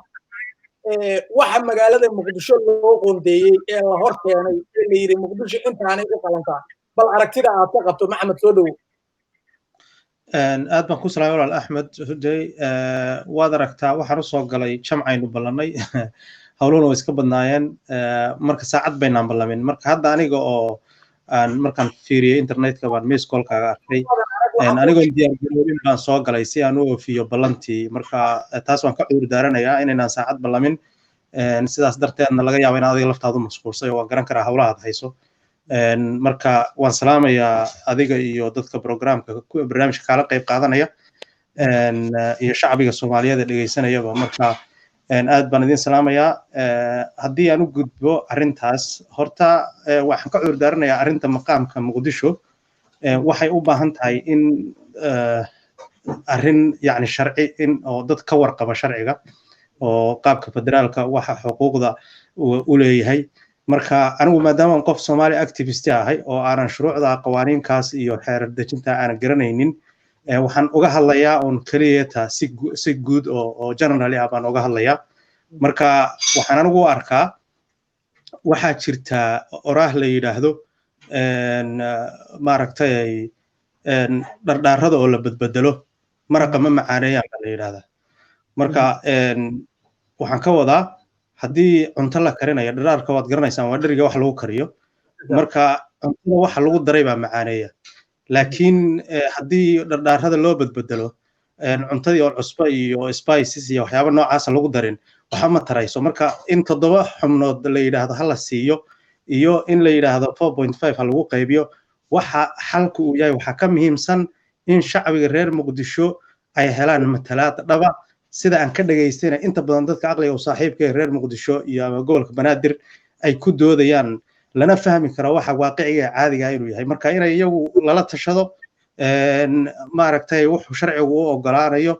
waxa magaalada muqdisho loo qoondeeyey ee la hor keenay ee la yidhi muqdisho intaanay u qalantaa bal aragtida aad ka qabto maxamed soo dhowo
aad baan ku salaamay walaal axmed huday waad aragtaa waxaan u soo galay jamcaynu ballanay hawluhuna way iska badnaayeen marka saacad baynaan ballamin marka hadda aniga oo aan markaan fiiriyey internetka baan miss callkaaga arkay anigoo diyaargaroobin baan soo galay si aan u oofiyo ballantii marka taas waan ka cudur daaranayaa inaynaan saacad ballamin sidaas darteedna laga yaabo in adiga laftaadu mashquulsay oo waan garan karaa hawlaha aad hayso marka waan salaamayaa adiga iyo dadka barnaamijka kala qayb qaadanaya iyo shacbiga Soomaaliyeed ee dhageysanayaba marka aad baan idin salaamayaa haddii aan u gudbo arrintaas horta waxaan ka cudur daaranayaa arrinta maqaamka Muqdisho waxay u baahan tahay in arrin yani sharci in oo dad ka warqaba sharciga oo qaabka federaalka waxa xuquuqda u leeyahay marka anigu maadaama aan qof Soomaali activist ahay oo aanan shuruucda qawaaniinkaas iyo xeerar dejinta aan garanaynin waxaan uga hadlayaa on kaliya si guud oo generally ah baan uga hadlayaa marka waxaan anigu u arkaa waxaa jirta oraah la yiraahdo maaragtay dhardhaarada oo la badbedelo maraqa ma macaaneeyaan la yiraahdaa marka waxaan ka wadaa haddii cunto la karinayo dhardhaarka waad garanaysaan waa dheriga wax lagu kariyo marka cuntada waxa lagu daray baa macaaneeya laakiin haddii dhardhaarada loo badbedelo cuntadii oo cusba iyo spices iyo waxyaabo noocaas lagu darin waxa ma tarayso marka in 7 xubnood la yiraahdo hal la siiyo iyo in la yiraahdo 4.5 ha lagu qaybiyo waxa xalku uu yahay waxa ka muhiimsan in shacbiga reer Muqdisho ay helaan matalaad dhaba sida aan ka dhageystayna inta badan dadka aqliga oo saaxiibka reer Muqdisho iyo gobolka Banaadir ay ku doodayaan lana fahmi karo waxa waaqiciga caadiga ah inuu yahay marka inay iyagu lala tashado maaragtay wuxuu sharcigu u ogolaanayo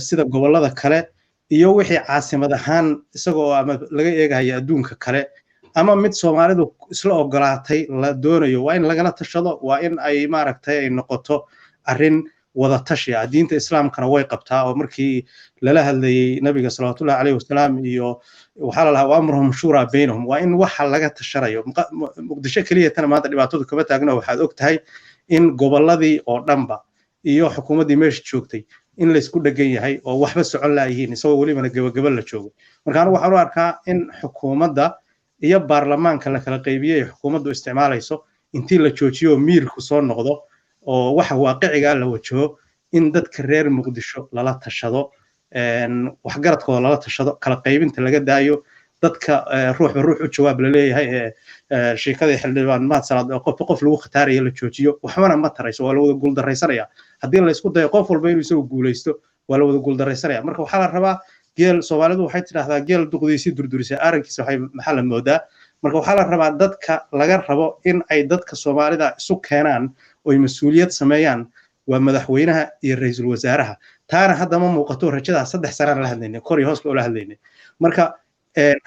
sida gobolada kale iyo wixii caasimad ahaan isagoo ama laga eegayo adduunka kale ama mid Soomaalidu isla ogolaatay la doonayo waa in lagala tashado waa in ay maaragtay ay noqoto arrin wada tashi diinta islaamkana way qabtaa oo markii lala hadlayay nabiga sallallahu alayhi wasallam iyo waxa la lahaa amruhum shura baynahum waa in waxa laga tasharayo Muqdisho kaliya tan maanta dhibaatadu kaba taagna waxaad ogtahay in goboladii oo dhanba iyo xukuumadii meesha joogtay in la isku dhagan yahay oo waxba socon laayihiin isagoo waliba gabagaba la joogo marka anigu waxaan u arkaa in xukuumadda iyo baarlamaanka la kala qaybiyay xukuumaddu isticmaalayso intii la joojiyo miirku soo noqdo oo waxa waaqiciga la wajaho in dadka reer Muqdisho lala tashado waxgaradkooda lala tashado kala qaybinta laga daayo dadka ruuxba ruux u jawaab la leeyahay sheekada xildhibaan maad salaad qof lagu khataarayo la joojiyo waxbana ma tarayso waa la wada guul daraysanaya haddii la isku dayo qof walba inuu isagu guulaysto waa la wada guul daraysanaya marka waxaa la rabaa geel Soomaalidu waxay tidhaahdaa geel duqdiisi durdurisay arankiisa waxay maxaa la moodaa marka waxaa la rabaa dadka laga rabo in ay dadka Soomaalida isu keenaan oo mas'uuliyad sameeyaan waa madaxweynaha iyo ra'iisul wasaaraha taana hadda ma muuqato rajada 3 sano la hadlaynay kor iyo hoos la hadlaynay marka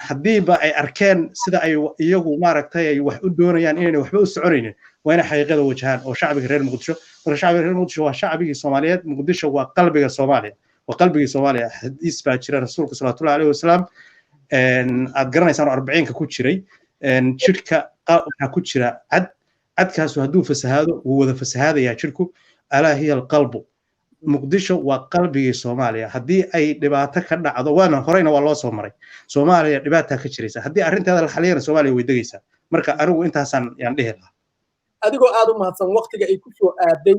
haddii ba ay arkeen sida ay iyagu maaragtay ay wax u doonayaan inay waxba u soconaynin waa in xaqiiqada wajahaan oo shacbiga reer Muqdisho marka shacbiga reer Muqdisho waa shacbigii Soomaaliyeed Muqdisho waa qalbiga Soomaaliya وقلبي سوماليا حديث باجر رسولك صلى الله عليه وسلم aad garanaysaan 40 ka ku jiray jirka waxa ku jira cadkaas haduu fasahaado uu wada fasahaadaya jirku ala hiya alqalbu muqdisho waa qalbiga Soomaaliya hadii ay dhibaato ka dhacdo waana horeyna waa loo soo maray Soomaaliya dhibaato ka jiraysa hadii arinteeda la xaliyana Soomaaliya way degaysaa marka anigu intaasan yaan dhihi lahaa
adigoo aad u mahadsan waqtiga ay ku soo aaday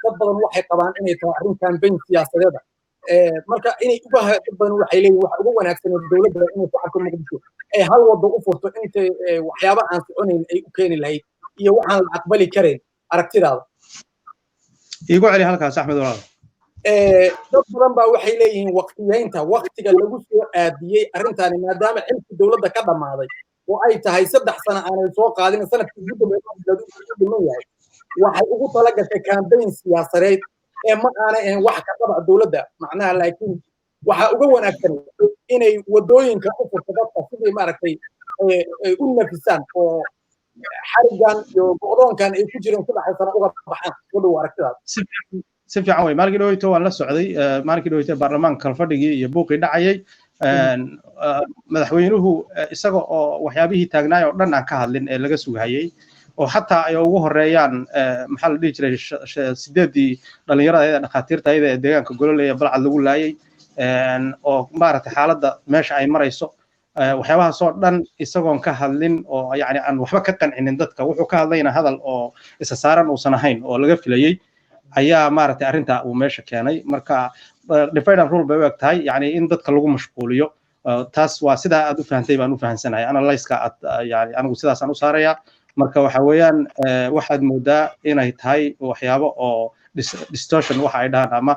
dad badan waxay qabaan inay tahay arrin campaign siyaasadeed marka inay uga badan waxay leeyihiin waxa ugu wanaagsan dawladda inay shacabka Muqdisho ay hal wado u furto inta waxyaabo aan soconayn ay u keeni lahayd iyo waxaan la aqbali karin aragtidaada
igu celi halkaas Axmed walaal
dad badan baa waxay leeyihiin waqtiga lagu soo aadiyay arrintaani maadaama xilka dawladda ka dhamaaday oo ay tahay 3 sano aanay soo qaadin sanadkii ugu dambeeyay waxay ugu talagashay campaign siyaasadeed ma aanay ahayn wax ka tabac dawladda macnaha laakiin waxa ugu wanaagsan inay wadooyinka u furto dadka sidii maaragtay ay u nafisaan oo xarigan iyo go'doonkan ay ku jireen 3 sano uga baxaan wada aragtidaas
si fiican way maalkii dhaweyto waan la socday maalkii dhaweyto baarlamaanka kalfadhigii iyo buuqii dhacayay madaxweynuhu isaga oo waxyaabihii taagnaay oo dhan aan ka hadlin ee laga sugayay oo xataa ay ugu horeeyaan maxaa la dhihi jiray 8 dhalinyarada ee dhaqaatiirta ee deegaanka gololaya balcad lagu laayay oo maaragtay xaaladda meesha ay marayso waxyaabaha soo dhan isagoon ka hadlin oo yaani aan waxba ka qancinin dadka wuxuu ka hadlayna hadal oo isa saaran uusan ahayn oo laga filayay ayaa maaragtay arinta uu meesha keenay marka divide and rule bay u tahay yaani in dadka lagu mashquuliyo taas waa sida aad u fahantay baan u fahansanahay analyze-ka yaani anigu sidaas aan u saaraya marka waxa weeyaan waxaad moodaa inay tahay waxyaabo oo distortion waxa ay dhahaan ama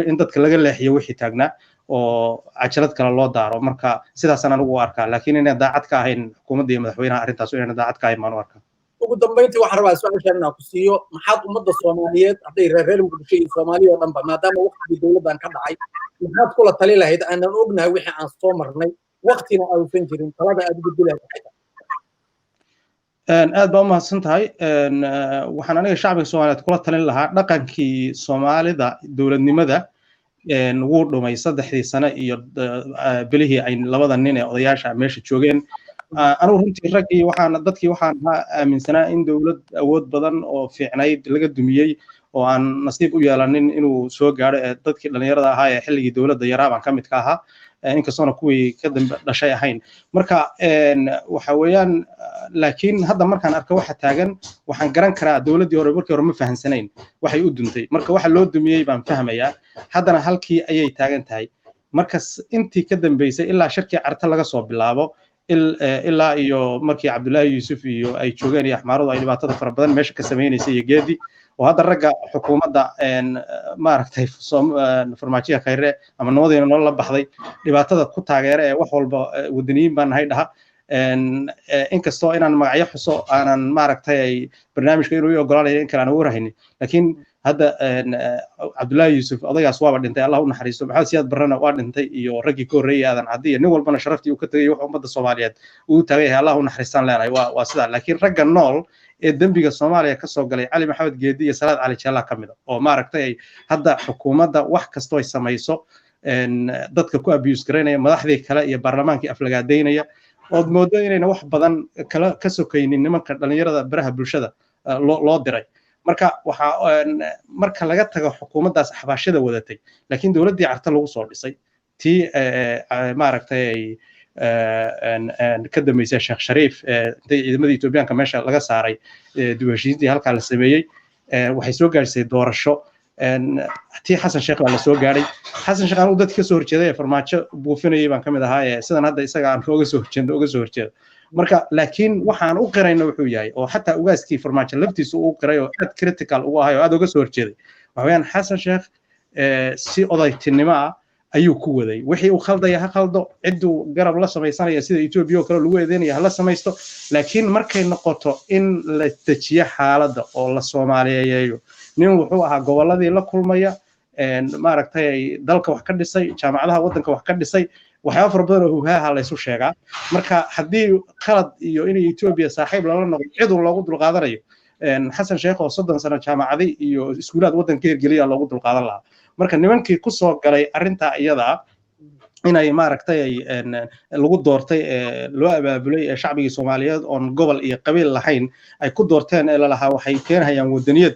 in dadka laga leexiyo wixii taagnaa oo cajalad kale loo daaro marka sidaas aan ugu arkaa laakiin inay daacad ka ahayn xukuumadda iyo madaxweynaha arrintaas inay daacad ka ahayn maan u arkaa
ugu dambeyntii waxaan rabaa su'aashan inaan ku siiyo maxaad ummadda Soomaaliyeed hadday reer Muqdisho iyo Soomaaliya oo dhanba maadaama waqtigii dawladdan ka dhacay maxaad kula tali lahayd aanan ognahay wixii aan soo marnay waqtina aysan jirin talada aad ugu dilaysay
aad baa u mahadsan tahay waxaan aniga shacabka Soomaaliyeed kula talin lahaa dhaqankii Soomaalida dawladnimada wuu dhumay 3 sano iyo bilihii ay labada nin ee odayaasha meesha joogeen anu runtii ragii dadkii waxaan aaminsanaa in dawlad awood badan oo fiicnayd laga dumiyay oo aan nasiib u yeelanin inuu soo gaaro dadkii dhalinyarada ahaa ee xilligii dawladda yaraaban ka mid ka ahaa inkastoona kuwii ka dambe dhashay ahayn marka waxa weeyaan laakiin hadda markaan arko waxa taagan waxaan garan karaa dawladdii hore markii hore ma fahansanayn waxay u duntay marka waxa loo dumiyay baan fahmayaa haddana halkii ayay taagan tahay marka intii ka dambeysay ilaa shirkii carta laga soo bilaabo ilaa iyo markii Cabdullaahi Yuusuf iyo ay joogeen iyo axmaaradu ay dhibaatada fara badan meesha ka sameeynaysa iyo geedi oo hadda ragga xukuumadda maaragtay farmaajiga khayre ama nabadeena nolol la baxday dhibaatada ku taageera ee wax walba wadaniyiin baan nahay dhaha inkastoo inaan magacyo xuso aanan maaragtay barnaamijka inuu ogolaanayo in kale aan warhaynin laakiin hadda Cabdullaahi Yuusuf odaygaas waaba dhintay Allah u naxariisto maxamed siyaad barrana waa dhintay iyo raggii ka horeeyay aadan cadiya nin walbana sharaftii uu ka tagay wax ummadda Soomaaliyeed uu tagay Allah u naxariistaan leenahay waa sida laakiin ragga nool ee dambiga Soomaaliya ka soo galay Cali Maxamed Geedi iyo Salaad Cali Jalla kamid oo maaragtay hadda xukuumadda wax kasto ay samayso dadka ku abuse gareynaya madaxdii kale iyo baarlamaankii aflagaadeynaya oo moodo inayna wax badan kala ka sokaynin nimanka dhalinyarada baraha bulshada loo diray marka waxa marka laga tago xukuumaddaas xabaashada wadatay laakiin dawladdii carta lagu soo dhisay tii maaragtay ka dambeysay Sheekh Shariif ciidamadii Itoobiyaanka meesha laga saaray dibashiintii halka la sameeyay waxay soo gaarsay doorasho tii Xasan Sheekh la soo gaaray Xasan Sheekh uu dadka soo horjeeday farmaajo buufinayay baan kamid ahaa sidan hadda isaga aan uga soo horjeedo marka laakiin waxaan u qirayna wuxuu yahay oo xataa ugaaskii farmaajo laftiisu uu qiray oo aad critical ugu ahayo aad uga soo horjeeday waxaan Xasan Sheekh si odaytinimo ah ayuu ku waday wixii uu khaldaya ha khaldo ciduu garab la sameeysanaya sida Itoobiya kale lagu eedeynaya la sameeysto laakiin markay noqoto in la tajiyo xaaladda oo la Soomaaliyeeyo nin wuxuu ahaa goboladii la kulmaya maaragtay dalka wax ka dhisay jaamacadaha waddanka wax ka dhisay waxyaabo fara badan oo huuhaha la isu sheegaa marka haddii qalad iyo in Itoobiya saaxiib lala noqdo cid loogu dulqaadanayo xasan sheekh oo 30 sano jaamacadi iyo iskuulaad waddanka hirgeliya loogu dulqaadan lahaa marka nimankii ku soo galay arrinta iyada inay maaragtay lagu doortay loo abaabulay shacbigii Soomaaliyeed oo gobol iyo qabiil lahayn ay ku doorteen ee lahaa waxay keenayaan wadaniyad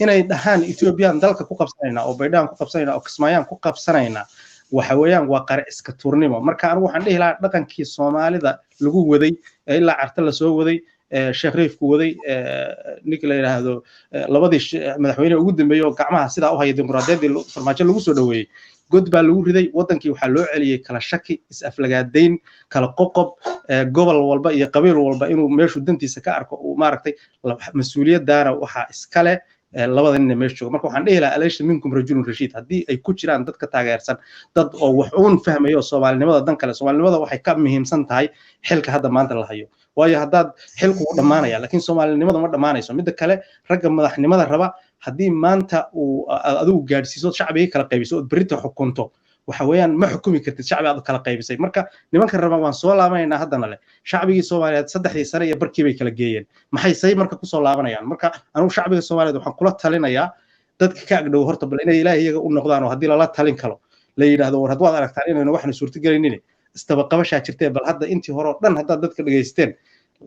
inay dhahaan Ethiopian dalka ku qabsanayna oo Baydhabo ku qabsanayna oo Kismaayaan ku qabsanayna waxa weeyaan waa qare iska turnimo marka anigu waxaan dhihi lahaa dhaqankii Soomaalida lagu waday ilaa carta la soo waday Sheekh Reef ku waday ninka la yiraahdo labadii madaxweyne ugu dambeeyay oo gacmaha sida u hayay dimuqraadiyadda farmaajo lagu soo dhaweeyay god baa lagu riday wadankii waxa loo celiyay kala shaki is aflagaadeyn kala qoqob gobol walba iyo qabiil walba inuu meeshu dantiisa ka arko uu maaragtay mas'uuliyadaana waxa iskale labada nin meesha jooga marka waxaan dhihi lahaa alaysa minkum rajulun rashiid haddii ay ku jiraan dadka taageersan dad oo wax uun fahmayo Soomaalinimada dan kale Soomaalinimada waxay ka muhiimsan tahay xilka hadda maanta la hayo waayo haddaad xilku u dhamaanaya laakiin Soomaalinimada ma dhamaanayso mid kale ragga madaxnimada raba haddii maanta uu adigu gaarsiiso shacbiga kala qaybiso oo berrito xukunto waxa weeyaan ma xukumi kartid shacbi aad kala qaybisay marka nimanka raba waan soo laabanayna haddana le shacbigii Soomaaliyeed 3 sano iyo barkii bay kala geeyeen maxay say marka ku soo laabanayaan marka anigu shacbiga Soomaaliyeed waxaan kula talinayaa dadka ka agdhow horta bal inay Ilaahay iyaga u noqdaan oo haddii la talin karo la yiraahdo war hadwaad aragtaan inayna waxna suurtagelinine istabaqabasha jirtay bal hadda intii hore oo dhan hadda dadka dhageysteen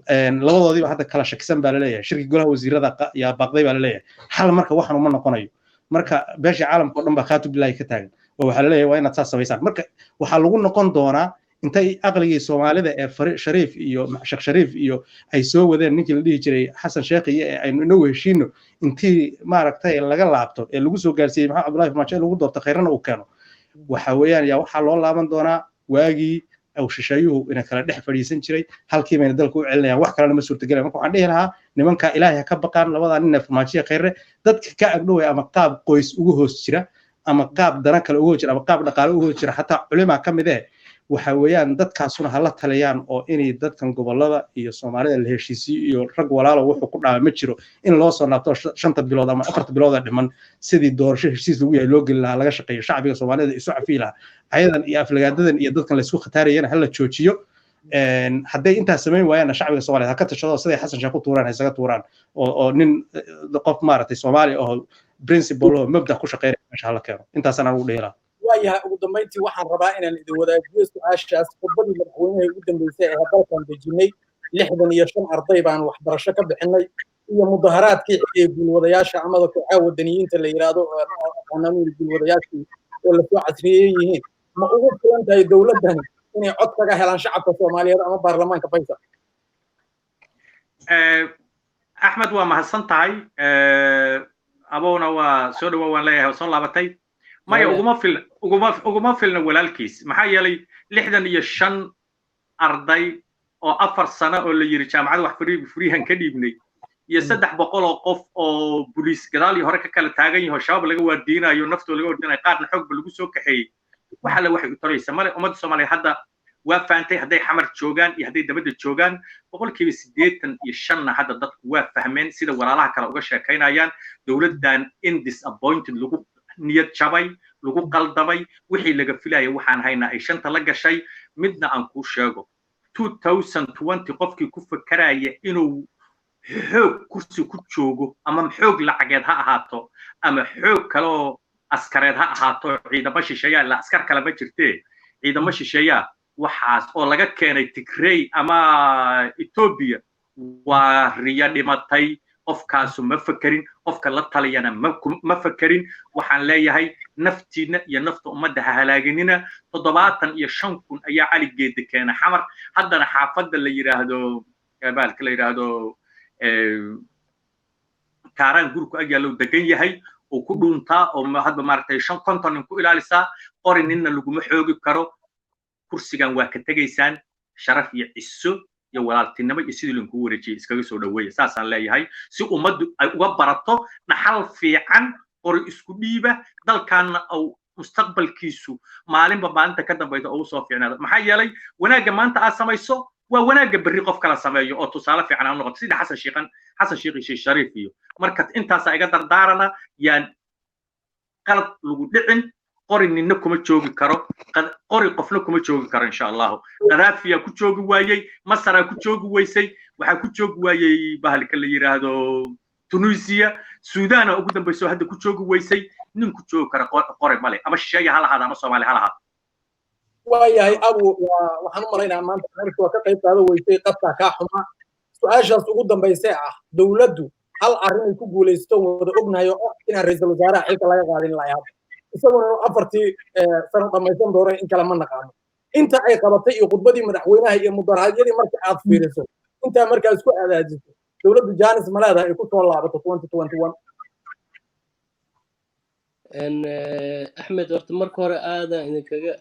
labadoodiiba hadda kala shakisan baa la leeyahay shirki golaha wasiirada yaa baaqday baa la leeyahay hal marka waxan uma noqonayo marka beesha caalamka oo dhan baa khaatib billahi ka taagan oo waxa la leeyahay waa inaad saas sameysaan marka waxa lagu noqon doonaa intay aqligii Soomaalida ee Shariif iyo Sheekh Shariif iyo ay soo wadeen ninkii la dhihi jiray Xasan Sheekh iyo aynu inoo heshiino intii maaragtay laga laabto ee lagu soo gaarsiiyay maxaa Cabdullaahi Farmaajo lagu doortay khayrna uu keeno waxa weeyaan yaa waxa loo laaban doonaa waagii أو ششايوه إن كلا دح فريسين شري هل كي من ذلك وعلنا وقت كلا مسؤول تجري ما كان عندي لها نمن كإلهي كبقان لوضع لنا في ماشية خير ضد كأجنوه أما قاب قيس وجوه شرا أما قاب درك الوجوه شرا أما قاب نقال وجوه شرا حتى علماء كم ذا وحويان ضد كاسون هلا تليان أو إني ضد كان قبل الله يسومالي الهشيسي يرق ولا له وحقنا متشرو إن الله صار نطور شنطة بلاد ما أفرت بلاد من سيد دور هشيس لويا لوج اللي على شقي شعبي الصومالي يسوع فيها أيضا يافلقادن يضد كان لسوق ختاريين هلا تشوتشيو حدي أنت سمين ويانا شعبي الصومالي هكذا شغله سيد حسن شاكو توران هيسقط توران أو نين دقف مارتي الصومالي أو برينسيبل مبدأ كوش غير مش هلا كانوا أنت سنة وديلا
waayahay ugu dambeyntii waxaan rabaa inaan idin wadaajiyo su'aashaas khudbadii madaxweynaha ugu dambeysay ee dalkan dejinay 65 arday baan waxbarasho ka bixinay iyo mudaharaadkii xigay guulwadayaasha amada kooxaha wadaniyiinta la yiraahdo qanaanul guulwadayaashii oo la soo casriyeeyay yihiin ma ugu filan tahay dawladdan inay cod kaga helaan shacabka Soomaaliyeed ama baarlamaanka Faysal
Ahmed waa mahadsan tahay abowna waa soo dhawaad waan leeyahay soo laabatay maya uguma filna walaalkiis maxaa yeelay 65 arday oo 4 sano oo la yiri jaamacad wax furihan ka dhiibnay iyo 300 oo qof oo booliis gadaal iyo hore ka kala taagan yahay shabaab laga waardiinayo naftooda laga waardiinayo qaarna xoog lagu soo kaxeeyay waxa la waxay u taraysa male ummadda Soomaaliyeed hadda waa faantay hadday xamar joogaan iyo hadday dabada joogaan 85 hadda dadku waa fahmeen sida walaalaha kale uga sheekaynayaan dawladdan in disappointed lagu niyad jabay lagu qaldamay wixii laga filayo waxaan haynaa ay shanta la gashay midna aan ku sheego 2020 qofkii ku fakaraya inuu xoog kursi ku joogo ama xoog lacageed ha ahaato ama xoog kale oo askareed ha ahaato ciidamo shisheeyaa la askar kale ma jirtee ciidamo shisheeyaa waxaas oo laga keenay Tigray ama Ethiopia waa riya dhimatay qofkaasu ma fakarin qofka la taliyana ma fakarin waxaan leeyahay naftiina iyo nafta ummadda ha halaaginina 75 ayaa cali geed keena xamar haddana xaafadda la yiraahdo baalka la yiraahdo kaaran gurku ayaa loo degan yahay oo ku dhuntaa oo hadba maartay 50 ku ilaalisa qorinina laguma xoogi karo kursigan waa ka tageysaan sharaf iyo ciso iyo walaaltinimo iyo sidii loo wareejiyay iskaga soo dhaweeyay saasaan leeyahay si ummaddu ay uga barato dhaxal fiican qori isku dhiiba dalkaana oo mustaqbalkiisu maalinba maalinta ka dambayda oo soo fiicnaado maxaa yeelay wanaaga maanta aad samayso waa wanaaga berri qof kala sameeyo oo tusaale fiican aan noqoto sida xasan sheekh shariif iyo marka intaas ay iga dardaarana yaan qalad lagu dhicin qori ninna kuma joogi karo qori qofna kuma joogi karo insha Allah qadaafiya ku joogi waayay masara ku joogi waysay waxa ku joogi waayay bahalka la yiraahdo tunisia suudana ugu dambayso hadda ku joogi weysay nin ku joogi kara qore male ama shisheeye ha lahaada ama soomaali ha lahaada
waayahay abu waxaan u malaynayaa maanta markii waa ka qayb qaado weysay qadkaa kaa xumaa su-aashaas ugu dambaysay ah dowladdu hal arrin ay ku guulaysto wada ognahay oo inaan ra'iisul wasaaraha xilka laga qaadin lahay hadda isaguna afartii sano dhammaysan doona in kale ma naqaano inta ay qabatay iyo khudbadii madaxweynaha iyo mudaharaadyadii marka aad fiiriso intaa markaa isku aadaajiso dowladdu jaanis ma leedahay ay ku soo laabato 2021
axmed horta marka hore aadaan idinkaga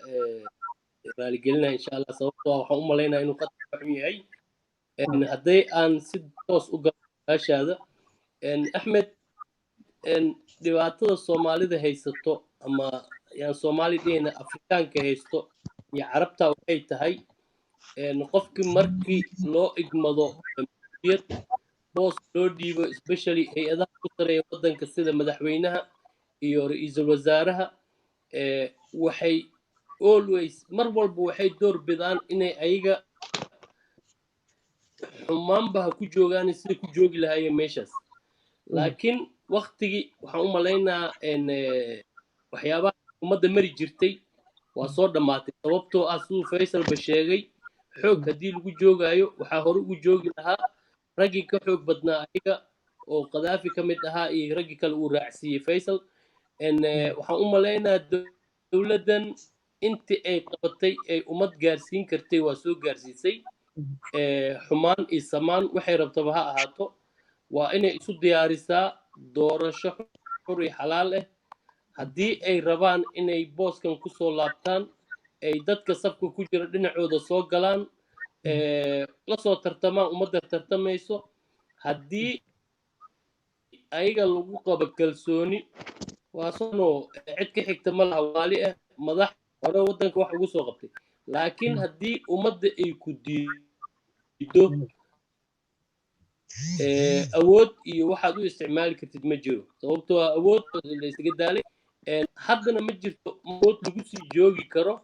raaligelinaya insha allah sababtoo waxaan u malaynayaa inuu qadka xun yahay hadday aan si toos u galo su-aashaada axmed dhibaatada soomaalida haysato ama yaan soomaali dhihina afrikaanka haysto iyo carabta waxay tahay qofkii markii loo igmado mas'uuliyad boos loo dhiibo especially hay-adaha ku sareeya waddanka sida madaxweynaha iyo ra'iisul wasaaraha waxay always mar walba waxay door bidaan inay ayaga xumaanba ha ku joogaan sida ku joogi lahaayeen meeshaas laakiin waqtigii waxaan u malaynayaa waxyaabaha ummadda mari jirtay waa soo dhammaatay sababtoo ah siduu faysalba sheegay xoog haddii lagu joogaayo waxaa hore ugu joogi lahaa raggii ka xoog badnaa ayaga oo qadaafi ka mid ahaa iyo raggii kale uu raacsiiyey faysal waxaan u malaynayaa dowladdan intii ay qabatay ay ummad gaarsiin kartay waa soo gaarsiisay xumaan iyo samaan waxay rabtaba ha ahaato waa inay isu diyaarisaa doorasho xur iyo xalaal ah haddii ay rabaan inay booskan ku soo laabtaan ay dadka safka ku jira dhinacooda soo galaan la soo tartamaan ummadda tartamayso haddii ayaga lagu qabo kalsooni waa soonoo cid ka xigta ma laha waali ah madax hore waddanka wax ugu soo qabtay laakiin haddii ummadda ay ku diido awood iyo waxaad u isticmaali kartid ma jiro sababtoo ah awood la isaga daalay haddana ma jirto awood lagu sii joogi karo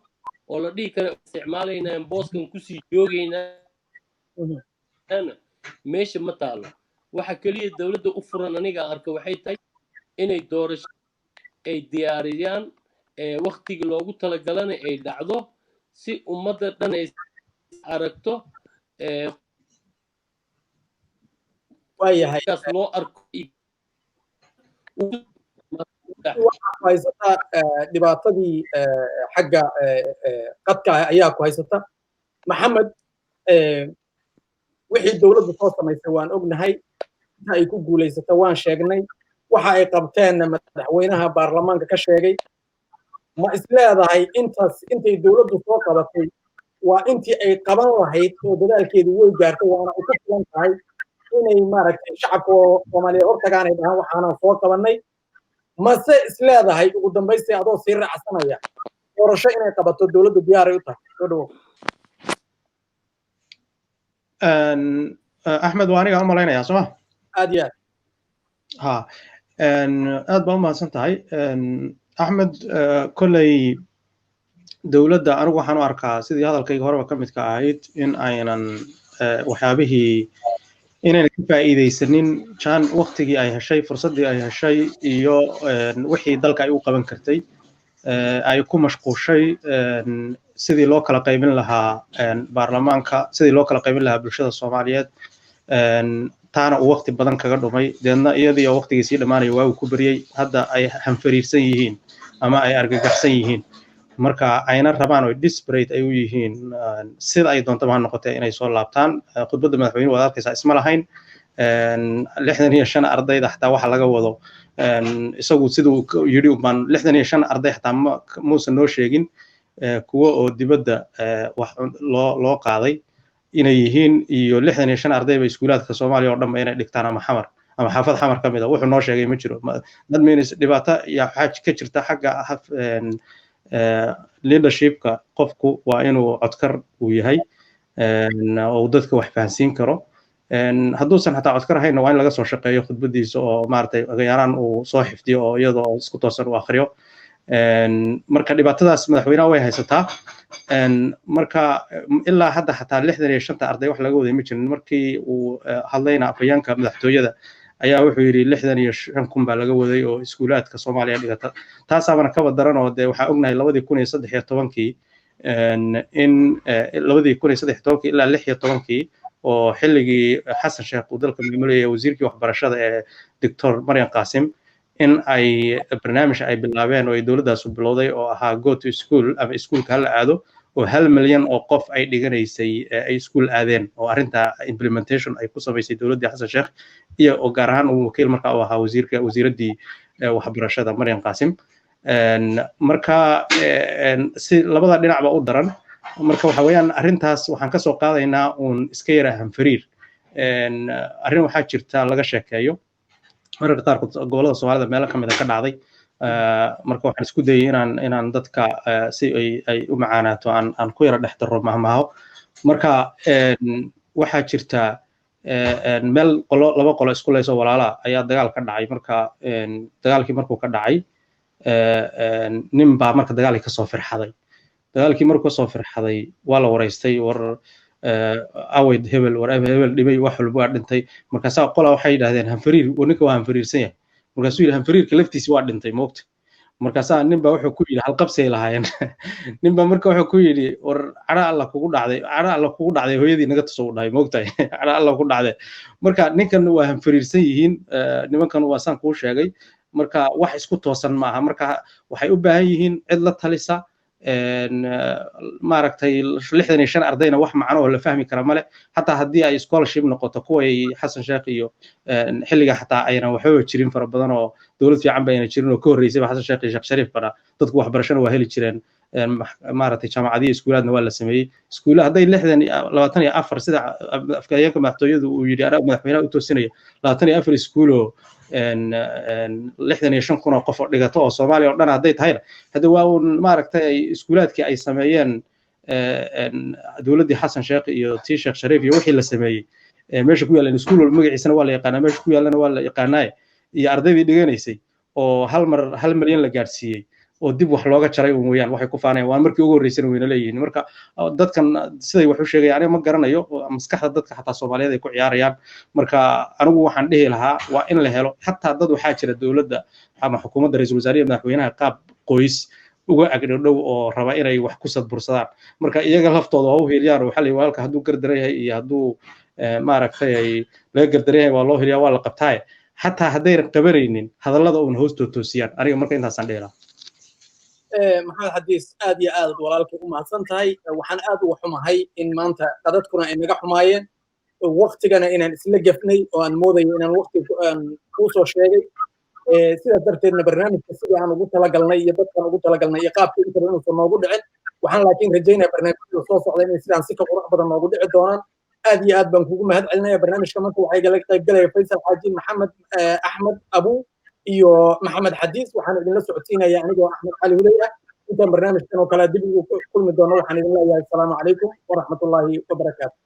oo la dhihi karo isticmaalaynaa booskan kusii joogaynaa meesha ma taalo waxa keliya dowladda u furan aniga arka waxay tahay inay doorasho ay diyaariyaan waqtigii loogu talagalana ay dhacdo si ummadda dhan ay aragto
waayahay
loo arko
waxaa ku haysata dhibaatadii xagga qadka ayaa ku haysata maxamed wixii dowladdu soo samaysay waan ognahay inta ay ku guulaysata waan sheegnay waxa ay qabteenna madaxweynaha baarlamaanka ka sheegay ma isleedahay intay dowladdu soo qabatay waa intii ay qaban lahayd oo dadaalkeedii way gaartay waana u ku filan tahay inay maaragtay shacabka soomaaliyeed hortagaan ay dhahaan waxaanan soo qabannay mase isleedahay ugu dambaystii adoo sii raacsanaya doorasho inay qabato dowladdu diyaaray u tahay soo dhawow
axmed waa aniga u malaynayaa soo ma
aad iyo aad
ha aad baa u mahadsan tahay axmed kolley dowladda anigu waxaan u arkaa sidii hadalkayga horeba ka midka ahayd in aynan waxyaabihii inayna ka faa'iidaysanin jaan waqtigii ay heshay fursaddii ay heshay iyo wixii dalka ay u qaban kartay ay ku mashquushay sidii loo kala qaybin lahaa baarlamaanka sidii loo kala qaybin lahaa bulshada soomaaliyeed taana uu waqti badan kaga dhumay deedna iyadii oo waqtigii sii dhammaanaya waa uu ku beriyey hadda ay hanfariirsan yihiin ama ay argagaxsan yihiin marka ayna rabaan oo disparate ay u yihiin sida ay doontaba ha noqotee inay soo laabtaan khudbadda madaxweynuhu waad arkaysaa isma lahayn 65 ardayda xataa waxa laga wado isagu siduu yidhi baan 65 arday xataa muusan noo sheegin kuwa oo dibadda wax loo qaaday inay yihiin iyo 65 ardayba iskuulaadka Soomaaliya oo dhan inay dhigtaan ama xamar ama xaafad xamar ka mid ah wuxuu noo sheegay ma jiro dad meelis dhibaato iyo xaaj ka jirta xagga leadershipka qofku waa inuu codkar uu yahay oo dadka wax fahansiin karo hadduusan xataa codkar hayna waa in laga soo shaqeeyo khudbadiisa oo maaragtay agayaraan uu soo xifdiyo oo iyadoo isku toosan u akhriyo marka dhibaatadaas madaxweynaha way haysataa marka ilaa hadda xataa 65 arday wax laga waday ma jirin markii uu hadlayna afhayaanka madaxtooyada ayaa wuxuu yidhi 65,000 baa laga waday oo iskuulaadka Soomaaliya dhigata taasaabana kaba daran oo dee waxaa ognahay 2013 in 2013 ilaa 16 oo xilligii Xasan Sheekh uu dalka maamulayay wasiirkii waxbarashada ee Dr. Maryam Qaasim in ay barnaamij ay bilaabeen oo ay dowladdaas u bilowday oo ahaa go to school ama iskuulka hala aado oo 1 milyan oo qof ay dhiganaysay ay iskuul aadeen oo arrinta implementation ay ku samaysay dowladdii Xasan Sheekh iyo oo gaar ahaan uu wakiil markaa u ahaa wasiiraddii waxbarashada Maryam Qaasim marka si labada dhinacba u daran marka waxa weeyaan arrintaas waxaan ka soo qaadaynaa uun iska yara hanfariir arrin waxaa jirta laga sheekeeyo mararka qaarkood gobollada Soomaalida meelo ka mid ah ka dhacday marka waxaan isku dayay inaan dadka si ay u macaanaato aan ku yara dhex daro mahmaho marka waxaa jirta meel laba qolo isku leyso walaala ayaa dagaal ka dhacay marka dagaalkii markuu ka dhacay nin baa marka dagaalkii ka soo firxaday dagaalkii markuu soo firxaday waa la wareystay war aweyd hebel dhibay wax walba dhintay markaasaa qola waxay yidhaahdeen hanfariir ninka waa hanfariirsan yahay markaasuu yidhi hanfariirka laftiisa waa dhintay moogta markaasaa ninbaa wuxuu ku yidhi halqabsay lahaayeen ninbaa marka wuxuu ku yidhi war cadha alla kugu dhacday hooyadii naga tuso u dhahay moogtahay cadha alla ku dhacday marka ninkan waa hanfariirsan yihiin nimankan waa saan kuu sheegay marka wax isku toosan maaha marka waxay u baahan yihiin cid la talisa maaragtay 65 ardayna wax macno oo la fahmi kara male hataa haddii ay scholarship noqoto kuway Xasan Sheekh iyo xilliga hataa ayna waxba jirin fara badan oo dowlad fiican bayna jirin oo ka horeysay Xasan Sheekh iyo Sheekh Shariif bara dadku waxbarashada waa heli jireen maaragtay jaamacadii iskuulaadna waa la sameeyay iskuulaha hadday 24 sida afkayeenka madaxtooyadu uu yidhi ara madaxweynaha u toosinaya 24 iskuulo 65,000 oo qof oo dhigato oo Soomaaliya oo dhan hadday tahayna hada waa uu maaragtay iskuulaadkii ay sameeyeen dowladdii Xasan Sheekh iyo tii Sheekh Shariif iyo wixii la sameeyay meesha ku yaalan iskuul magaciisana waa la yaqaanaa meesha ku yaalana waa la yaqaanaa iyo ardaydii dhiganaysay oo hal mar 1 milyan la gaarsiiyay oo dib wax looga jaray weeyaan waxay ku faanayaan waa markii ugu horeysay wayna leeyihiin marka dadkan siday wax u sheegayaan aniga ma garanayo maskaxda dadka xataa Soomaaliyeed ay ku ciyaarayaan marka anigu waxaan dhihi lahaa waa in la helo xataa dad waxaa jira dowladda ama xukuumadda ra'iisul wasaaraha madaxweynaha qaab qoys uga agdhow oo raba inay wax ku sadbursadaan marka iyaga laftooda waa u heliyaan waxa la walaalka hadduu gardaran yahay iyo hadduu maaragtay ay laga gardaran yahay waa loo heliyaa waa la qabtaa xataa hadday qabanaynin hadallada uun hoosto toosiyaan aniga marka intaasaan dhihi lahaa
maxamed xadiis aad iyo aad walaalkii u mahadsan tahay waxaan aad uga xumahay in maanta dadkuna ay naga xumaayeen waqtigana inaan isla gefnay oo aan moodayo inaan waqti kuu soo sheegay sidaas darteedna barnaamijka sidii aan ugu talagalnay iyo dadkaan ugu talagalnay iyo qaabka intaba inuusan noogu dhicin waxaan laakiin rajaynaya barnaamijyada soo socda inay sidaan si ka qurux badan noogu dhici doonaan aad iyo aad baan kugu mahad celinaya barnaamijka marka waxaa igala qaybgalaya Faysal Xaaji Maxamed Axmed Abu iyo Maxamed Xadiis waxaan idinla socodsiinaya anigoo Axmed Cali Hulay ah intaan barnaamijkan oo kale dib ugu kulmi doono waxaan idin leeyahay assalaamu calaykum waraxmatullaahi wabarakaatuh